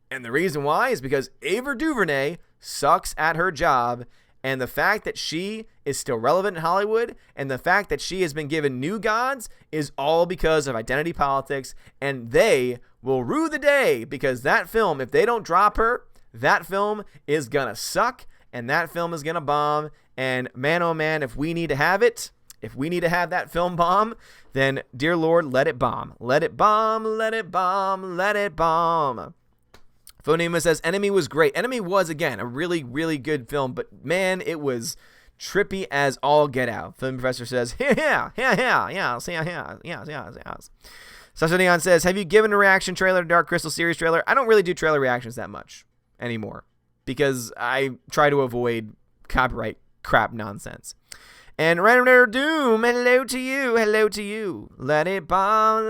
And the reason why is because Ava DuVernay sucks at her job, and the fact that she is still relevant in Hollywood, and the fact that she has been given new gods is all because of identity politics, and they will rue the day, because that film, if they don't drop her, that film is gonna suck, and that film is gonna bomb. And man, oh man, if we need to have that film bomb, then dear Lord, let it bomb. Let it bomb, let it bomb, let it bomb. Phonema says, Enemy was great. Enemy was, again, a really, really good film, but man, it was trippy as all get out. Film Professor says, yeah. Sasha Neon says, have you given a reaction trailer to Dark Crystal series trailer? I don't really do trailer reactions that much anymore because I try to avoid copyright crap nonsense. And Random Doom, hello to you. Let it bomb.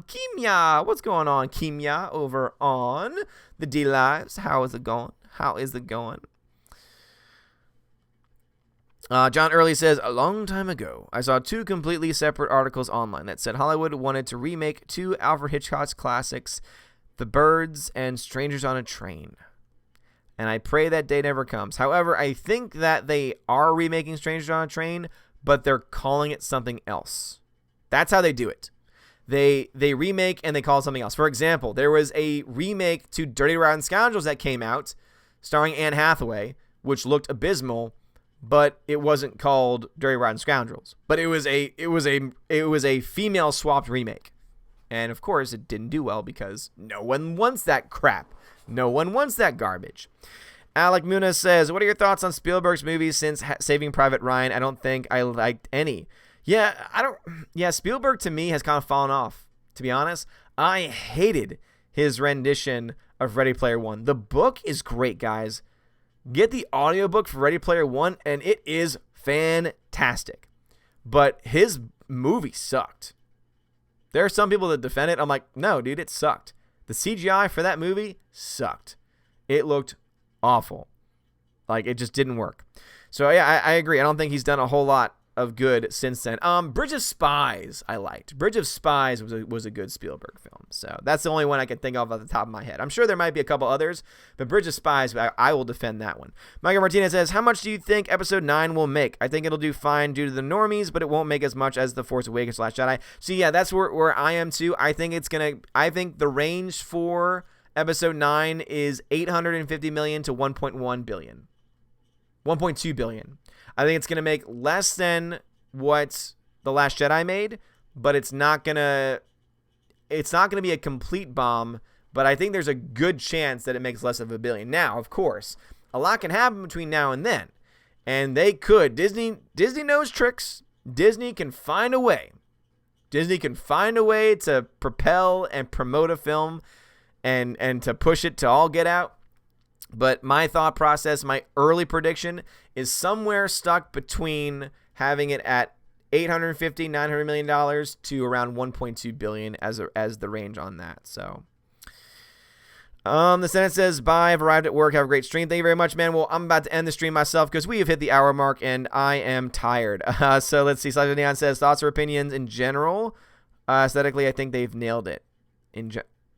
Kimya, what's going on, Kimya, over on the D Lives? How is it going? John Early says, a long time ago, I saw two completely separate articles online that said Hollywood wanted to remake two Alfred Hitchcock classics, The Birds and Strangers on a Train. And I pray that day never comes. However, I think that they are remaking Strangers on a Train, but they're calling it something else. That's how they do it. They remake and they call it something else. For example, there was a remake to Dirty Rotten Scoundrels that came out, starring Anne Hathaway, which looked abysmal, but it wasn't called Dirty Rotten Scoundrels. But it was a female swapped remake. And of course, it didn't do well because no one wants that crap. No one wants that garbage. Alec Muniz says, what are your thoughts on Spielberg's movies since Saving Private Ryan? I don't think I liked any. Spielberg to me has kind of fallen off, to be honest. I hated his rendition of Ready Player One. The book is great, guys. Get the audiobook for Ready Player One, and it is fantastic. But his movie sucked. There are some people that defend it. I'm like, no, dude, it sucked. The CGI for that movie sucked. It looked awful. Like, it just didn't work. So, yeah, I agree. I don't think he's done a whole lot of good since then. Bridge of Spies I liked. Bridge of Spies was a good Spielberg film. So, that's the only one I can think of off the top of my head. I'm sure there might be a couple others, but Bridge of Spies, I will defend that one. Michael Martinez says, how much do you think Episode 9 will make? I think it'll do fine due to the normies, but it won't make as much as The Force Awakens / Jedi. So, yeah, that's where I am too. I think the range for Episode 9 is $850 million to $1.1 billion. $1.2 billion. I think it's going to make less than what The Last Jedi made, but it's not going to be a complete bomb, but I think there's a good chance that it makes less of $1 billion. Now, of course, a lot can happen between now and then. And they could. Disney knows tricks. Disney can find a way. Disney can find a way to propel and promote a film and to push it to all get out. But my thought process, my early prediction is somewhere stuck between having it at $850, $900 million to around $1.2 billion as the range on that. So, the Senate says, bye, I've arrived at work, have a great stream. Thank you very much, man. Well, I'm about to end the stream myself because we have hit the hour mark and I am tired. So let's see. Slash Neon says, thoughts or opinions in general? Aesthetically, I think they've nailed it.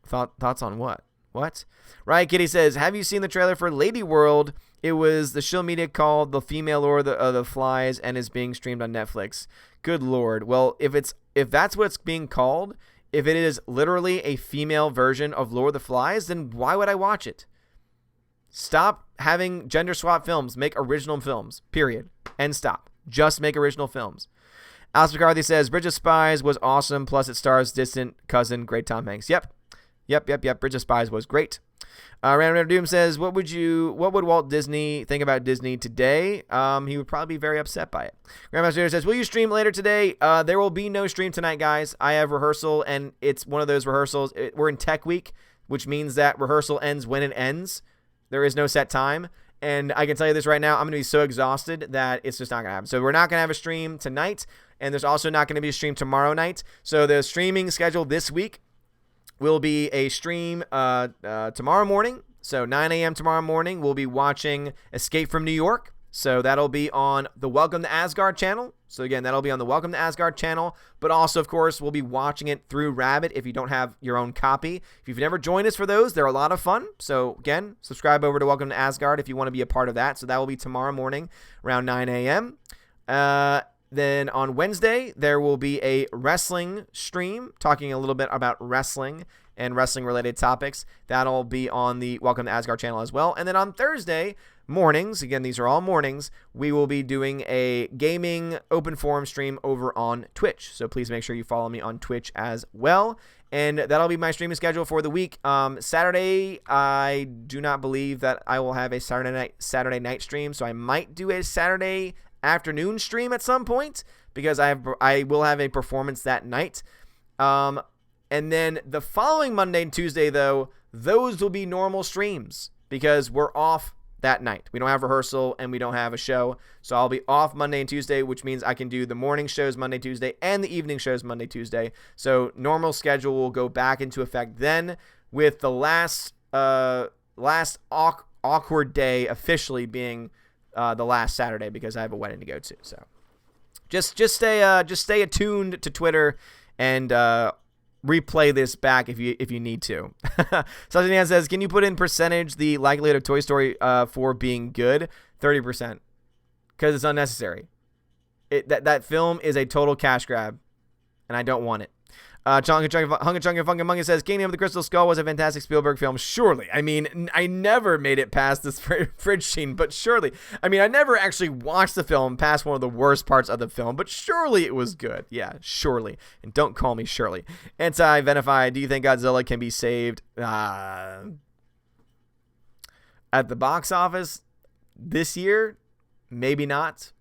Thoughts on what? What? Right, Kitty says, have you seen the trailer for Lady World? It was the shill media called The Female Lord of the Flies and is being streamed on Netflix. Good Lord. Well, if that's what it's being called, if it is literally a female version of Lord of the Flies, then why would I watch it? Stop having gender swap films. Make original films. Period. And stop. Just make original films. Alice McCarthy says, Bridge of Spies was awesome, plus it stars distant cousin, great Tom Hanks. Yep. Bridge of Spies was great. Random Doom says, what would Walt Disney think about Disney today? He would probably be very upset by it. Grandmaster says, will you stream later today? There will be no stream tonight, guys. I have rehearsal, and it's one of those rehearsals. We're in Tech Week, which means that rehearsal ends when it ends. There is no set time. And I can tell you this right now, I'm going to be so exhausted that it's just not going to happen. So we're not going to have a stream tonight, and there's also not going to be a stream tomorrow night. So the streaming schedule this week will be a stream tomorrow morning. So 9 a.m. tomorrow morning, we'll be watching Escape from New York. So that'll be on the Welcome to Asgard channel. So again, that'll be on the Welcome to Asgard channel. But also, of course, we'll be watching it through Rabbit if you don't have your own copy. If you've never joined us for those, they're a lot of fun. So again, subscribe over to Welcome to Asgard if you want to be a part of that. So that will be tomorrow morning around 9 a.m. Then on Wednesday, there will be a wrestling stream talking a little bit about wrestling and wrestling-related topics. That'll be on the Welcome to Asgard channel as well. And then on Thursday mornings, again, these are all mornings, we will be doing a gaming open forum stream over on Twitch. So please make sure you follow me on Twitch as well. And that'll be my streaming schedule for the week. Saturday, I do not believe that I will have a Saturday night stream. So I might do a Saturday afternoon stream at some point because I will have a performance that night. And then the following Monday and Tuesday, though, those will be normal streams because we're off that night. We don't have rehearsal and we don't have a show. So I'll be off Monday and Tuesday, which means I can do the morning shows Monday, Tuesday, and the evening shows Monday, Tuesday. So normal schedule will go back into effect then, with the last awkward day officially being the last Saturday because I have a wedding to go to. So just stay attuned to Twitter and replay this back if you need to. Sasha says, can you put in percentage the likelihood of Toy Story 4 being good? 30%, because it's unnecessary. That film is a total cash grab, and I don't want it. Hunka Chunka Funka Munga says, Kingdom of the Crystal Skull was a fantastic Spielberg film. Surely. I mean, I never made it past this fridge scene, but surely. I mean, I never actually watched the film past one of the worst parts of the film, but surely it was good. Yeah, surely. And don't call me Shirley. Anti-Venify, do you think Godzilla can be saved? At the box office this year? Maybe not.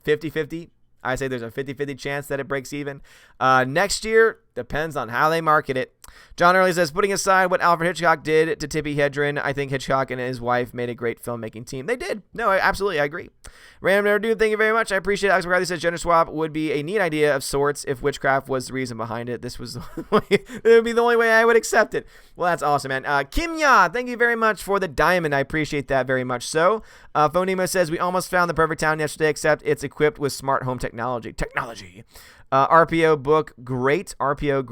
50-50. I say there's a 50-50 chance that it breaks even. Next year, depends on how they market it. John Early says, putting aside what Alfred Hitchcock did to Tippi Hedren, I think Hitchcock and his wife made a great filmmaking team. They did. No, absolutely, I agree. Random Never Dude, thank you very much. I appreciate it. Alex McCarthy says, gender swap would be a neat idea of sorts if witchcraft was the reason behind it. This was it would be the only way I would accept it. Well, that's awesome, man. Kim Ya, thank you very much for the diamond. I appreciate that very much so. Phonemo says, we almost found the perfect town yesterday, except it's equipped with smart home technology. RPO book, great. RPO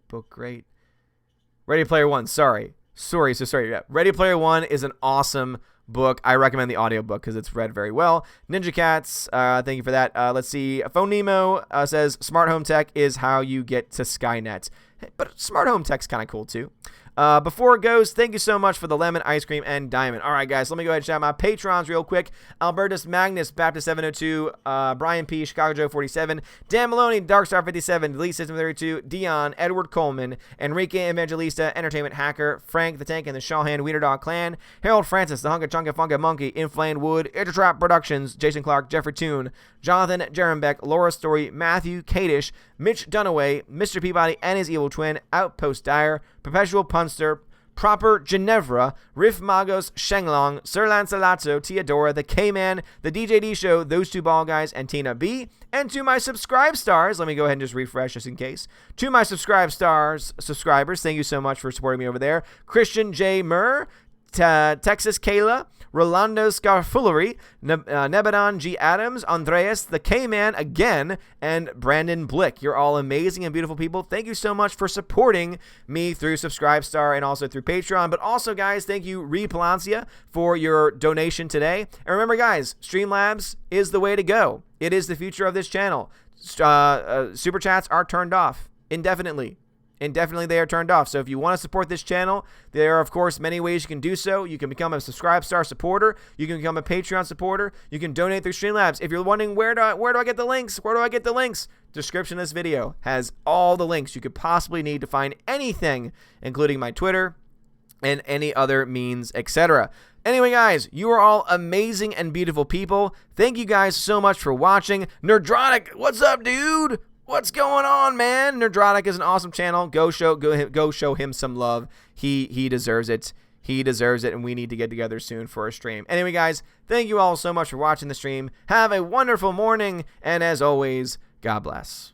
book, great. Ready Player One, sorry. Yeah. Ready Player One is an awesome book. I recommend the audiobook because it's read very well. Ninja Cats, thank you for that. Let's see. Phone Nemo says, smart home tech is how you get to Skynet. But smart home tech's kind of cool too. Before it goes, thank you so much for the lemon, ice cream, and diamond. All right, guys, let me go ahead and shout out my patrons real quick. Albertus Magnus, Baptist 702, Brian P, Chicago Joe 47, Dan Maloney, Darkstar 57, Delete System 32, Dion, Edward Coleman, Enrique Evangelista, Entertainment Hacker, Frank the Tank and the Shawhan Wiener Dog Clan, Harold Francis, the Hunka Chunka Funka Monkey, Inflamed Wood, Intertrap Productions, Jason Clark, Jeffrey Toon, Jonathan Jerembeck, Laura Story, Matthew Kadish, Mitch Dunaway, Mr. Peabody and his evil twin, Outpost Dyer, Perpetual Punster, Proper Ginevra, Riff Magos, Shenglong, Sir Lancelazzo, Teodora, the K-Man, the DJD Show, those two ball guys, and Tina B. And to my subscribe stars, let me go ahead and just refresh just in case. To my subscribers, thank you so much for supporting me over there. Christian J. Murr, Texas Kayla, Rolando Scarfullery, Nebadon G. Adams, Andreas, the K-Man again, and Brandon Blick. You're all amazing and beautiful people. Thank you so much for supporting me through Subscribestar and also through Patreon. But also, guys, thank you, Repalancia, for your donation today. And remember, guys, Streamlabs is the way to go. It is the future of this channel. Super chats are turned off indefinitely. Indefinitely, they are turned off. So if you want to support this channel, there are, of course, many ways you can do so. You can become a Subscribestar supporter. You can become a Patreon supporter. You can donate through Streamlabs. If you're wondering where do I get the links? Where do I get the links? Description of this video has all the links you could possibly need to find anything, including my Twitter and any other means, etc. Anyway, guys, you are all amazing and beautiful people. Thank you guys so much for watching. Nerdrotic, what's up, dude? What's going on, man? Nerdrotic is an awesome channel. Go show him some love. He deserves it. He deserves it, and we need to get together soon for a stream. Anyway, guys, thank you all so much for watching the stream. Have a wonderful morning, and as always, God bless.